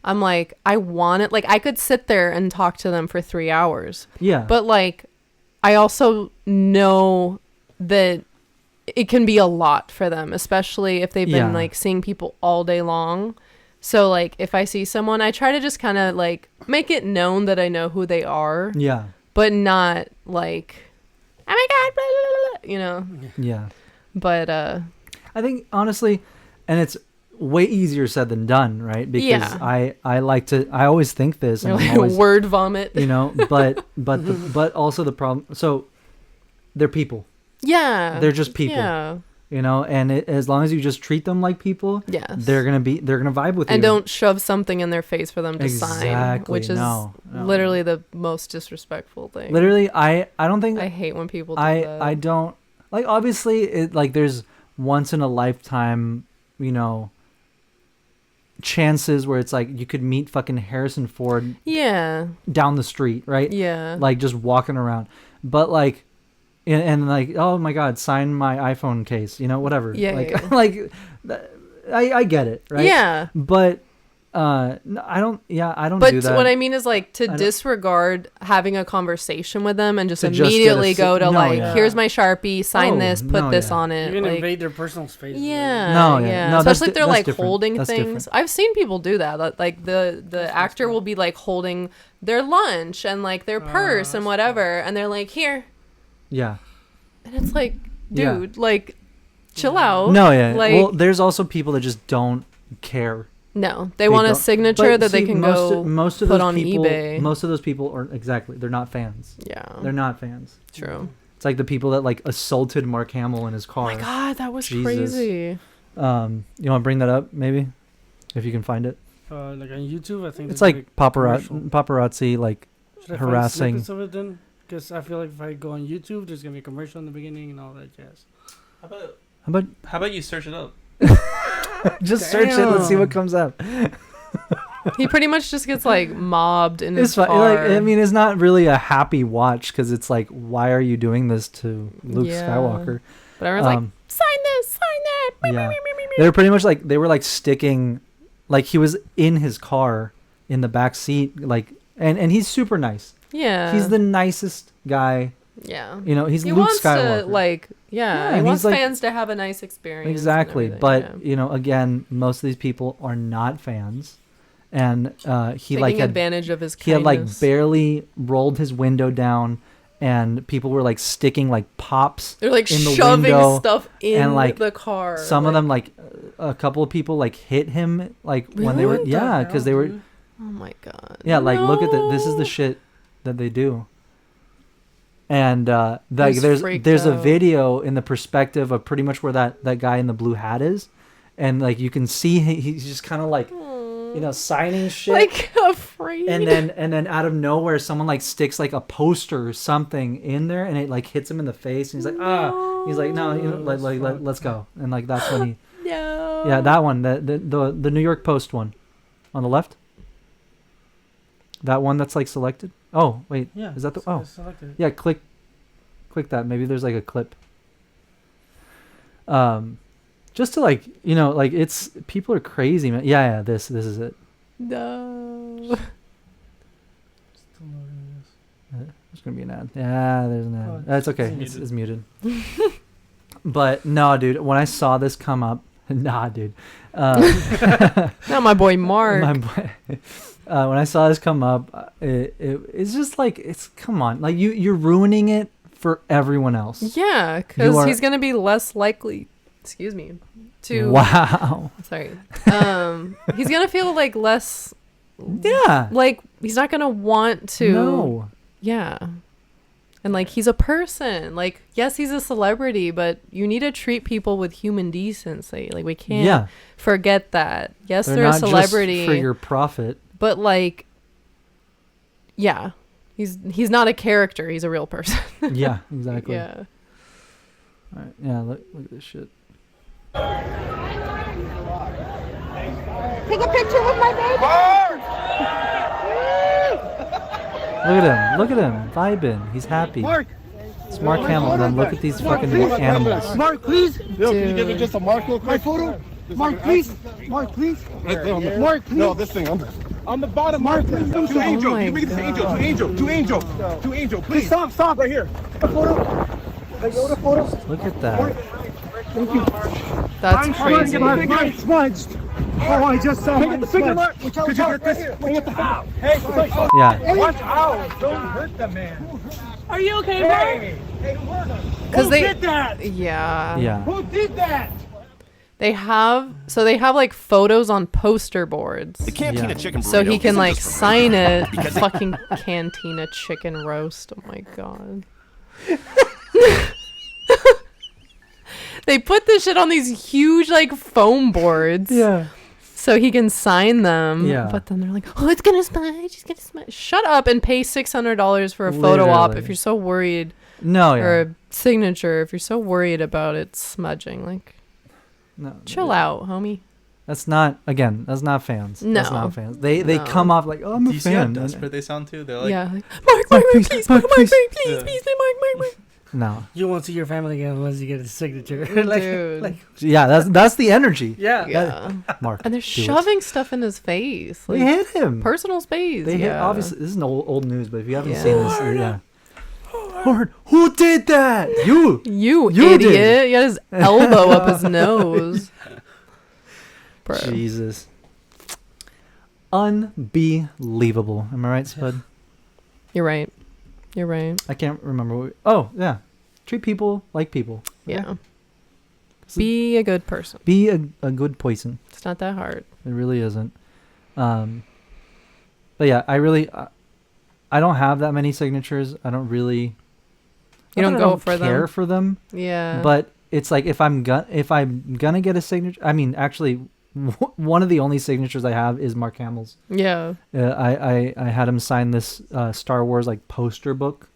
I'm like, I want it. Like I could sit there and talk to them for 3 hours. Yeah. But like, I also know that it can be a lot for them, especially if they've been like seeing people all day long. So like if I see someone, I try to just kind of like make it known that I know who they are. Yeah. But not like, oh my God, blah, blah, blah, you know. Yeah. But I think honestly, and it's way easier said than done, right? Because I always think this. You're like always, word vomit. You know, but also the problem. So they're people. Yeah. They're just people. Yeah. You know, and as long as you just treat them like people, they're gonna vibe with you. And don't shove something in their face for them to sign, which is literally the most disrespectful thing. Literally, I don't think I hate when people do that. I don't like. Obviously, it like there's once in a lifetime, you know, chances where it's like you could meet fucking Harrison Ford, down the street, right? Yeah, like just walking around, but like. And like, oh my God, sign my iPhone case, you know, whatever. Yeah. Like, like, I get it, right? Yeah. But, I don't do that. But what I mean is like to disregard having a conversation with them and just immediately go to here's my Sharpie, sign this, put this on it. You're gonna invade their personal space. Yeah. No, especially if they're like holding things. Different. I've seen people do that. Like the actor will be like holding their lunch and like their purse and whatever, and they're like, here. Yeah. And it's like, dude, like, chill out. No, yeah. Like, well, there's also people that just don't care. No, they want a signature that they can go put on eBay. Most of those people are they're not fans. Yeah. They're not fans. True. It's like the people that like assaulted Mark Hamill in his car. Oh my God, that was crazy. You want to bring that up, maybe? If you can find it. Like on YouTube, I think it's like paparazzi, like harassing. Some of it then? Because I feel like if I go on YouTube, there's gonna be a commercial in the beginning and all that jazz. How about you search it up? Just search it. Let's see what comes up. He pretty much just gets like mobbed in his car. Like, I mean, it's not really a happy watch because it's like, why are you doing this to Luke Skywalker? But everyone's like, sign this, sign that. Yeah. They were pretty much like they were like sticking, like he was in his car in the back seat, like, and he's super nice. Yeah. He's the nicest guy. Yeah. You know, he's Luke Skywalker. To, like, he wants fans to have a nice experience. Exactly. But, you know, again, most of these people are not fans. And he taking like had advantage of his kindness. He had like barely rolled his window down and people were like sticking like pops. They're like in the shoving window, stuff in and, like, the car. Some of them like a couple of people like hit him like when they were because they were oh my God. Yeah, like look at this is the shit that they do. And like there's a video in the perspective of pretty much where that guy in the blue hat is, and like you can see he's just kind of like you know signing shit like afraid, and then out of nowhere someone like sticks like a poster or something in there and it like hits him in the face and he's like he's like no you know, let's go, and like that's when he yeah that one the New York Post one on the left, that one that's like selected. Oh wait, is that the selected. Yeah, click that. Maybe there's like a clip. Just to like you know like it's people are crazy, man. Yeah, this is it. No. There's gonna be an ad. Yeah, there's an ad. That's okay. It's muted. But no, dude. When I saw this come up, nah, dude. Not my boy Mark. My boy. When I saw this come up, it's just like come on, like you're ruining it for everyone else. Yeah, because he's gonna be less likely. Excuse me. To sorry. He's gonna feel like less. Yeah. Like he's not gonna want to. No. Yeah. And like, he's a person. Like, yes, he's a celebrity, but you need to treat people with human decency. Like, we can't forget that. Yes, they're a celebrity just for your profit, but like, yeah, he's not a character. He's a real person. Yeah, exactly. Yeah. All right. Yeah. Look at this shit. Take a picture with my baby. Look at him, vibing. He's happy. Mark. It's Mark Hamill. And then look at these fucking animals. Mark, please. Yo, can you give me just a Mark real quick? My photo. Mark, please. Mark, please. Right there on the, Mark, please. No, this thing on the bottom. Mark, please. To Angel. Oh Can you make it to Angel? To Angel, please. Stop right here. A photo. A Yoda photo. Look at that. Thank you. That's crazy. Mine smudged. Oh, I just saw mine smudged. Could you get this? Hey, Yeah. watch out. Don't hurt the man. Are you okay, Mark? Because they did that? Yeah. Yeah. Who did that? They have like photos on poster boards. The Cantina chicken burrito. So he can isn't like just for sign America. it. Fucking Cantina chicken roast. Oh my god. They put this shit on these huge like foam boards. Yeah. So he can sign them. Yeah. But then they're like, oh, it's gonna smudge. It's gonna smudge. Shut up and pay $600 for a photo op Literally. if you're so worried. No. Yeah. Or a signature if you're so worried about it smudging. Like, No. chill out, homie. That's not fans. No. That's not fans. They No. come off like, oh, I'm a Do you see how fan. desperate they sound too? They're like, Yeah. Like, Mark, please, please, Mark, please. please, Mark. No. You won't see your family again unless you get a signature. Dude. Yeah, that's the energy. Yeah. Yeah. Mark. And they're do it. shoving stuff in his face. They Like, hit him. personal space. They hit. yeah. Obviously, this is old news, but if you haven't Yeah. seen this, yeah. Lord, who did that? You. You You idiot. did. He got his elbow up his nose. Bro. Jesus. Unbelievable. Am I right, Spud? You're right. I can't remember. Oh, yeah. Treat people like people. Yeah. Be a good person. Be a good person. It's not that hard. It really isn't. But yeah, I don't have that many signatures. I don't really. You don't go for care them. for them. Yeah. But it's like if I'm gonna get a signature. I mean, actually, one of the only signatures I have is Mark Hamill's. Yeah. I had him sign this Star Wars like poster book.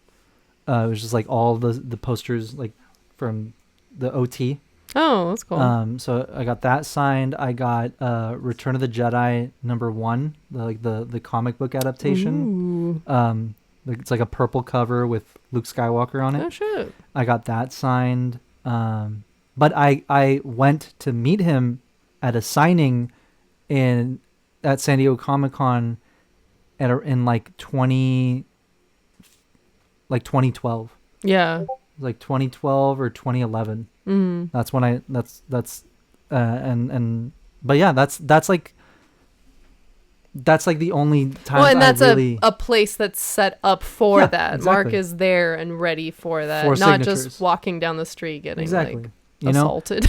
It was just like all the posters like from the OT. Oh, that's cool. So I got that signed. I got Return of the Jedi #1, the comic book adaptation. Ooh. It's like a purple cover with Luke Skywalker on it. Oh shit. I got that signed. But I went to meet him at a signing at San Diego Comic-Con in like 2012. Yeah. Like 2012 or 2011. Mm. That's when but yeah, that's like the only time. Well, and that's really, a place that's set up for Yeah, that. exactly. Mark is there and ready for that, For not signatures. just walking down the street getting Exactly. like You know? assaulted.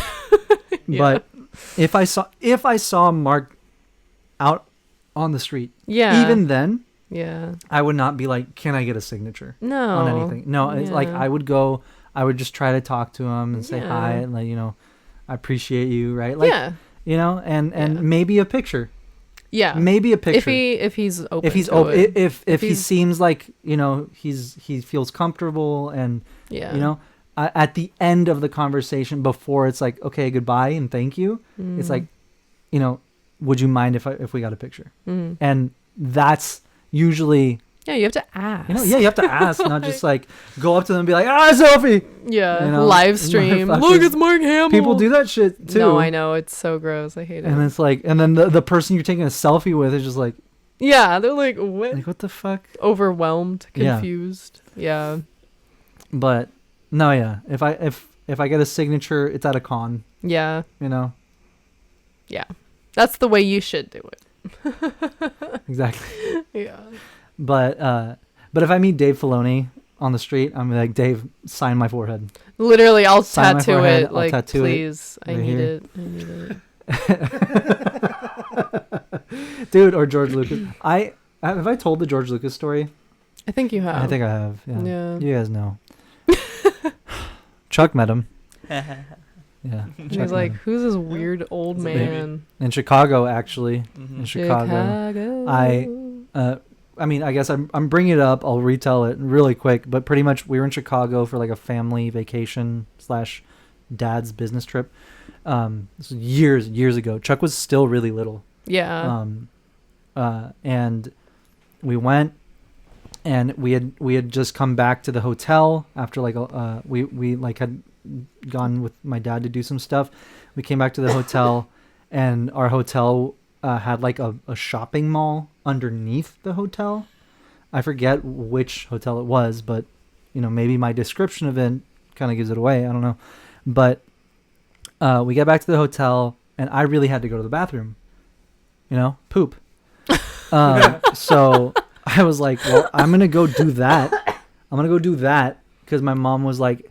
Yeah. But if I saw Mark out on the street, Yeah. even then, Yeah. I would not be like, can I get a signature No. on anything? No, it's like Yeah. I would just try to talk to him and say Yeah. hi and like, I appreciate you, right? Like, Yeah. and Yeah. maybe a picture. Yeah. Maybe a picture. If he's open. If he's to open, it. if he he's- seems like he feels comfortable and Yeah. at the end of the conversation before it's like okay, goodbye and thank you, it's like would you mind if we got a picture? Mm. And that's usually Yeah, you have to ask. you have to ask, not just like go up to them and be like selfie. Yeah. Live stream. motherfuckers. Look, it's Mark Hamill. People do that shit too. No, I know, it's so gross. I hate it. And it's like, and then the person you're taking a selfie with is just like yeah, they're like what the fuck? Overwhelmed, Yeah. confused. Yeah. But no, yeah. If I get a signature, it's at a con. Yeah. Yeah. That's the way you should do it. Exactly. Yeah. But if I meet Dave Filoni on the street, I'm like, Dave, sign my forehead. Literally, I'll Sign my tattoo forehead, it. I'll Like, tattoo it please. I right need here. it. I need it. Dude, or George Lucas. Have I told the George Lucas story? I think you have. I think I have. Yeah. You guys know. Chuck met him. Yeah. He's like, who's this weird old man? In Chicago, actually. In Chicago. I mean, I guess I'm bringing it up. I'll retell it really quick. But pretty much we were in Chicago for like a family vacation / dad's business trip. This was years ago. Chuck was still really little. Yeah. And we went, and we had just come back to the hotel after like we like had gone with my dad to do some stuff. We came back to the hotel, and our hotel had like a shopping mall underneath the hotel. I forget which hotel it was, but maybe my description of it kind of gives it away. I don't know. But we get back to the hotel, and I really had to go to the bathroom. Poop. So I was like, well, I'm going to go do that. Because my mom was like,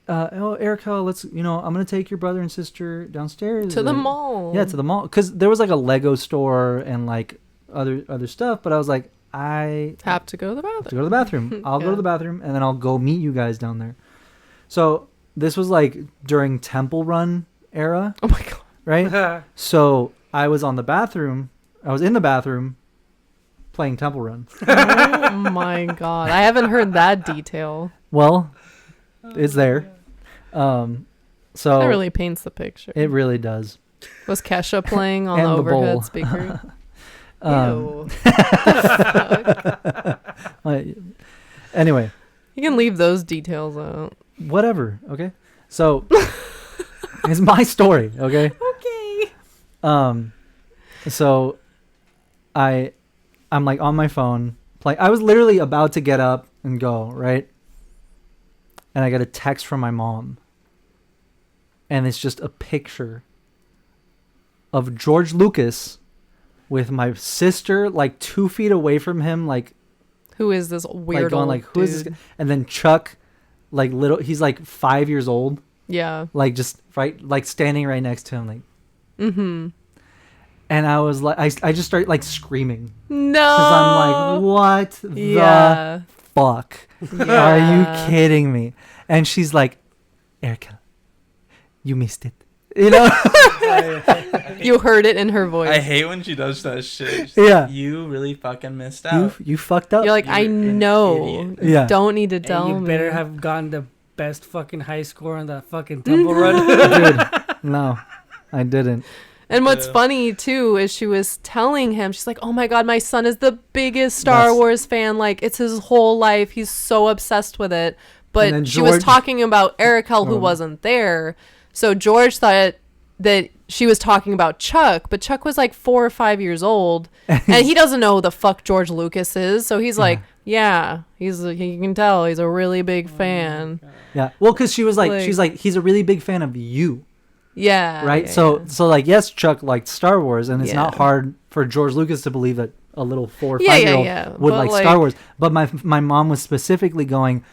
oh, Erica, let's, I'm going to take your brother and sister downstairs. To the mall. Yeah, to the mall. Because there was like a Lego store and like other stuff. But I was like, I have to go to the bathroom. I'll go to the bathroom, and then I'll go meet you guys down there. So this was like during Temple Run era. Oh my God. Right? So I was in the bathroom playing Temple Run. Oh my God. I haven't heard that detail. Well, it's there. So that really paints the picture. It really does. Was Kesha playing on the overhead speaker? Ew. Anyway. You can leave those details out. Whatever, okay? So it's my story, okay? Okay. So I'm like on my phone playing. I was literally about to get up and go, right? And I get a text from my mom. And it's just a picture of George Lucas with my sister like 2 feet away from him, like, who is this weird going, like, who is this guy? And then Chuck, like, he's like 5 years old. Yeah. Like, just right, like standing right next to him, like. Mm-hmm. And I was like, I just started like screaming. No. Because I'm like, what the fuck? Yeah. Are you kidding me? And she's like, Erica, you missed it. You heard it in her voice. I hate when she does that shit. She's like, you really fucking missed out. You fucked up. You're like, I know. You don't need to tell me. You better have gotten the best fucking high score on the fucking Temple Run. Dude, no, I didn't. And what's funny too is she was telling him, she's like, oh my God, my son is the biggest Star Wars fan. Like, it's his whole life. He's so obsessed with it. But she was talking about Arakel, who wasn't there. So George thought that she was talking about Chuck, but Chuck was like 4 or 5 years old, and he doesn't know who the fuck George Lucas is. So he's like, you can tell he's a really big fan. Yeah. Well, because she was like, she's like, he's a really big fan of you. Yeah. Right. Yeah, so like, yes, Chuck liked Star Wars, and it's not hard for George Lucas to believe that a little 4 or 5 year old would like Star Wars. But my mom was specifically going,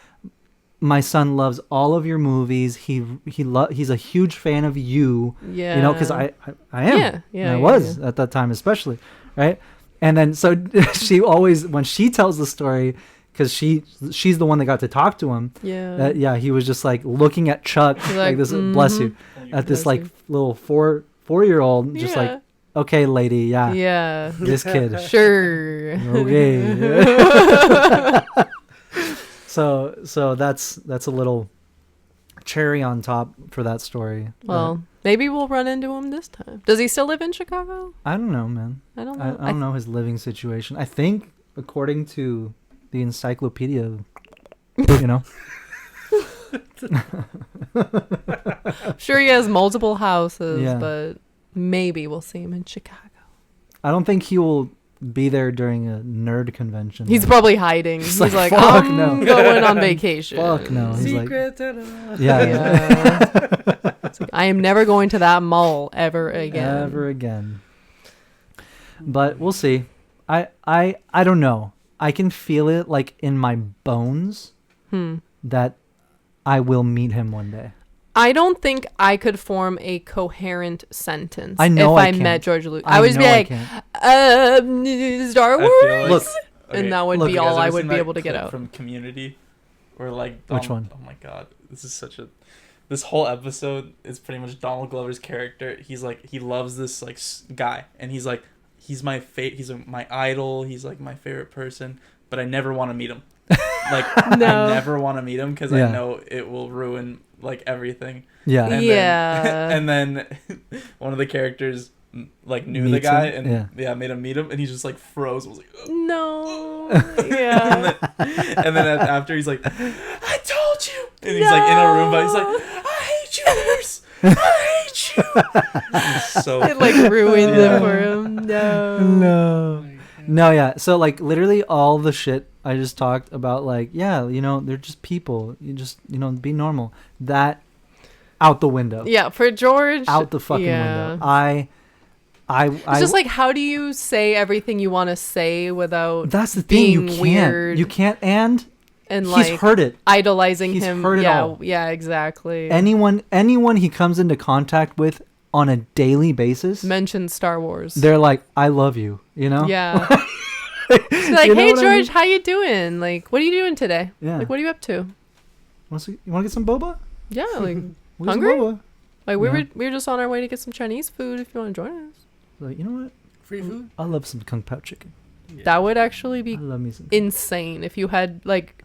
my son loves all of your movies. He's a huge fan of you. Yeah. Because I am. Yeah. I was at that time, especially. Right. And then so she always, when she tells the story, because she's the one that got to talk to him. Yeah. He was just like looking at Chuck like this. Bless you. At this like little 4-year-old, just like, okay, lady, yeah, this kid, sure, okay. So that's a little cherry on top for that story. Well, maybe we'll run into him this time. Does he still live in Chicago? I don't know, man. I don't know. I don't know his living situation. I think according to the encyclopedia, Sure, he has multiple houses, but maybe we'll see him in Chicago. I don't think he will be there during a nerd convention. He's probably hiding. He's like I'm going on vacation. Fuck no. He's Secret. It's like, I am never going to that mall ever again. But we'll see. I don't know. I can feel it like in my bones that I will meet him one day. I don't think I could form a coherent sentence I know if I met George Lucas. I would be like, Star Wars? Look, and that would be all I would be able to get out. From Community, or like which one? Oh my god, this whole episode is pretty much Donald Glover's character. He's like, he loves this like guy, and he's like, he's my my idol. He's like my favorite person, but I never want to meet him. Like I never want to meet him because I know it will ruin like everything. Yeah. And then one of the characters like knew the guy and made him meet him, and he just like froze. Was like, ugh. No. Yeah. and then after he's like, I told you. And he's like in a room, but he's like, I hate you, nurse. I hate you. So it like ruined it for him. No, yeah. So like literally all the shit I just talked about, like, yeah, you know, they're just people. You just, you know, be normal. That out the window. Yeah, for George. Out the fucking window. It's just like, how do you say everything you want to say without that's the thing, being weird? You can't, and he's like heard it. Idolizing him. He's heard it all. Yeah, exactly. Anyone he comes into contact with on a daily basis mentions Star Wars. They're like, I love you, you know? Yeah. It's like, hey George, how you doing? Like, what are you doing today? Yeah. Like, what are you up to? You want to get some boba? Yeah, like Where's hungry? Boba? Like we were just on our way to get some Chinese food. If you want to join us. Like, you know what? Free food? I love some Kung Pao chicken. Yeah. That would actually be insane if you had like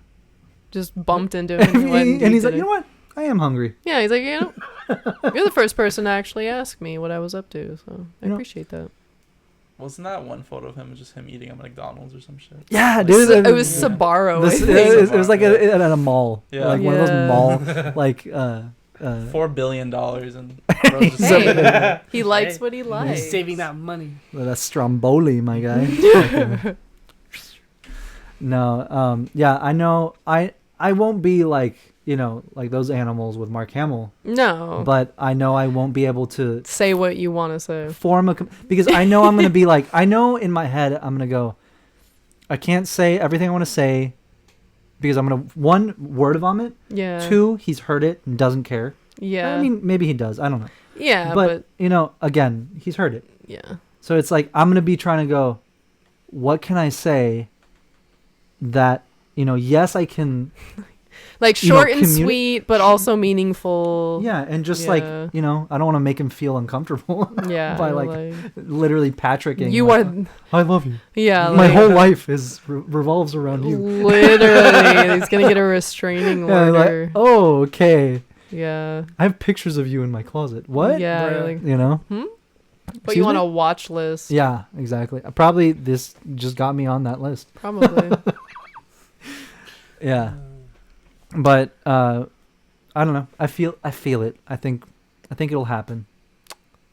just bumped into him and he's like, you know what? I am hungry. Yeah, he's like, you know, you're the first person to actually ask me what I was up to, so I appreciate that. Wasn't that one photo of him just him eating at McDonald's or some shit? Yeah, dude. It was Sbarro. It was like at a mall. Yeah. Like one of those mall, like $4 billion and hey, he likes what he likes. He's saving that money. Well, that's Stromboli, my guy. No, yeah, I know. I won't be like, you know, like those animals with Mark Hamill. No. But I know I won't be able to say what you want to say. Because I know I'm gonna be like, I know in my head I'm gonna go, I can't say everything I want to say. Because I'm going to, 1, word vomit. Yeah. 2, he's heard it and doesn't care. Yeah. I mean, maybe he does. I don't know. Yeah, but you know, again, he's heard it. Yeah. So it's like, I'm going to be trying to go, what can I say that, you know, yes, I can. Like short and sweet, but also meaningful. Yeah, and just like, you know, I don't want to make him feel uncomfortable. Yeah. By like literally Patricking. You like, are. I love you. Yeah. My whole life revolves around you. Literally, he's gonna get a restraining order. Like, oh, okay. Yeah. I have pictures of you in my closet. What? Yeah. Like, you know. But you want a watch list? Yeah, exactly. Probably this just got me on that list. Probably. Yeah. But I don't know. I feel it. I think it'll happen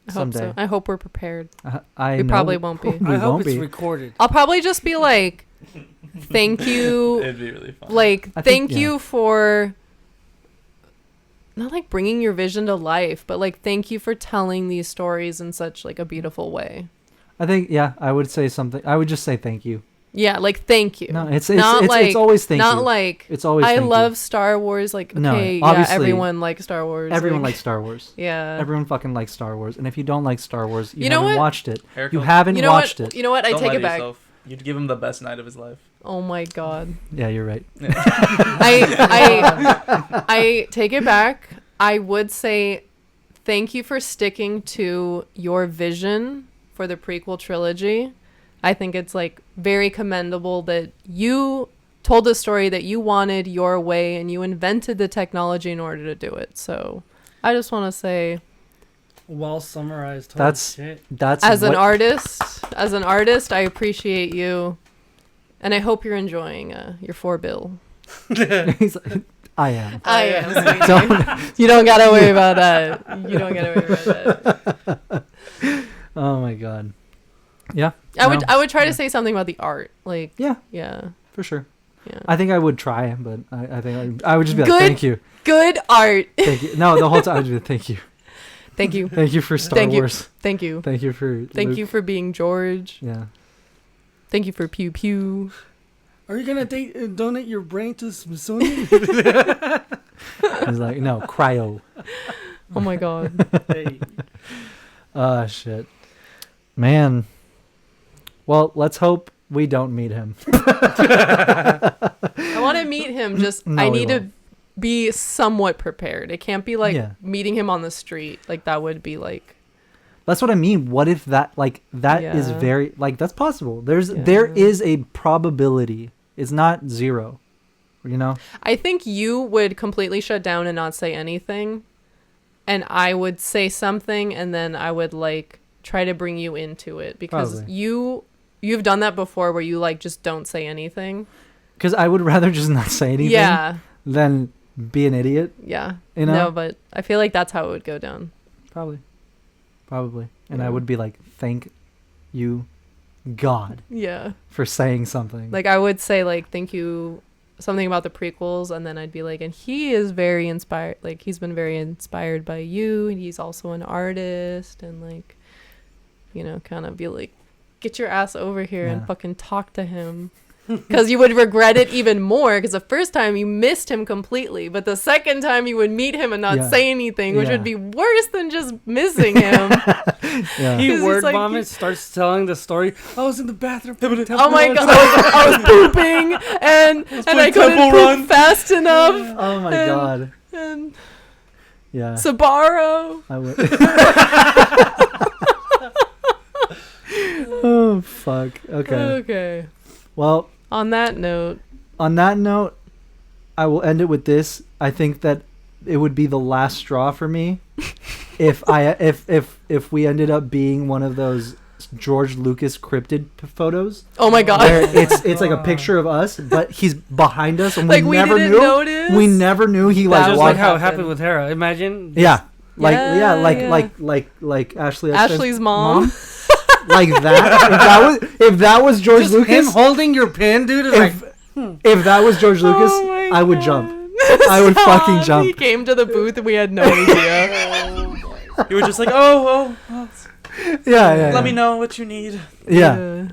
someday. Hope so. I hope we're prepared. We probably won't be. I hope it's recorded. I'll probably just be like, thank you. It'd be really fun. Like, thank you for not like bringing your vision to life, but like thank you for telling these stories in such like a beautiful way. I think I would say something. I would just say thank you. Yeah, like thank you. No, it's always thank you. Not like it's always. I love Star Wars. Like okay, yeah, everyone likes Star Wars. Everyone likes Star Wars. Yeah, everyone fucking likes Star Wars. And if you don't like Star Wars, you haven't watched it. You haven't watched it. You know what? I take it back. You'd give him the best night of his life. Oh my god. Yeah, you're right. I take it back. I would say thank you for sticking to your vision for the prequel trilogy. I think it's like very commendable that you told a story that you wanted your way and you invented the technology in order to do it. So I just want to say, well summarized. That's as an artist, I appreciate you, and I hope you're enjoying your 4-bill. I am. You don't gotta worry about that. You don't gotta worry about that. Oh my god. Yeah. I would try to say something about the art. Like yeah. For sure. Yeah. I think I would try, but I think I would just be like, thank you. Good art. Thank you. No, the whole time I would be like, thank you. Thank you. Thank you for Star Wars. Thank you. Thank you for Thank you for being George. Yeah. Thank you for Pew Pew. Are you gonna donate your brain to Smithsonian? He's like, no, cryo. Oh my god. Hey. Shit. Man. Well, let's hope We don't meet him. I want to meet him. Just No, I we need to won't. be somewhat prepared. It can't be like Yeah. meeting him on the street. Like that would be like. That's what I mean. What if that is Yeah. very like that's possible. There Yeah. is a probability. It's not zero. You know? I think you would completely shut down and not say anything, and I would say something, and then I would like try to bring you into it because Probably. you've done that before where you like just don't say anything. Because I would rather just not say anything Yeah. than be an idiot. Yeah. You know? No, but I feel like that's how it would go down. Probably. And I Yeah. would be like, thank you, God, Yeah. for saying something. Like I would say like thank you something about the prequels, and then I'd be like, and he is very inspired, like he's been very inspired by you, and he's also an artist, and like, you know, kind of be like, get your ass over here and Yeah. fucking talk to him. Because you would regret it even more, because the first time you missed him completely, but the second time you would meet him and not Yeah. say anything, which Yeah. would be worse than just missing him. Yeah. He 'Cause word it's like vomits, starts telling the story. I was in the bathroom. Oh my god, I was pooping and I couldn't Temple poop Run. fast enough. Oh my and- God. And Yeah. Sabaro. I would. Oh, fuck. Okay. Okay. Well, On that note, on that note, I will end it with this. I think that it would be the last straw for me if we ended up being one of those George Lucas cryptid photos oh my god. where it's like a picture of us, but he's behind us, and Like, we we never didn't knew. notice? We never knew he like That Just was like walked. how it happened. happened with Hera. Imagine. Yeah, like Yeah, like Ashley. Ashley's mom. Like that. If that was George Just Lucas, him holding your pin, dude. Is like, if that was George Lucas, Oh my I would God. jump. I would fucking Stop. jump. He came to the booth and we had no idea. You were just like, oh, Yeah. let me know what you need. Yeah.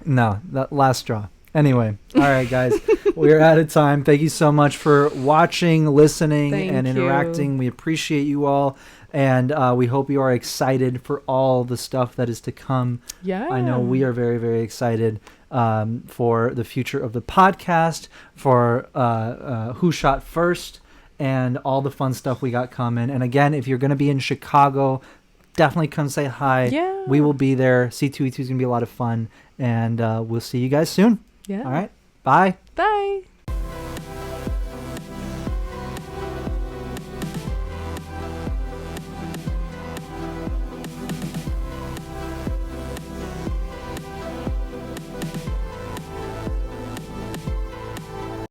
No, that last straw. Anyway, all right, guys, we're out of time. Thank you so much for watching, listening, Thank and you. interacting. We appreciate you all, and we hope you are excited for all the stuff that is to come. Yeah. I know we are very, very excited for the future of the podcast, for Who Shot First, and all the fun stuff we got coming. And again, if you're going to be in Chicago, definitely come say hi. Yeah. We will be there. C2E2 is going to be a lot of fun, and we'll see you guys soon. Yeah. All right. Bye. Bye.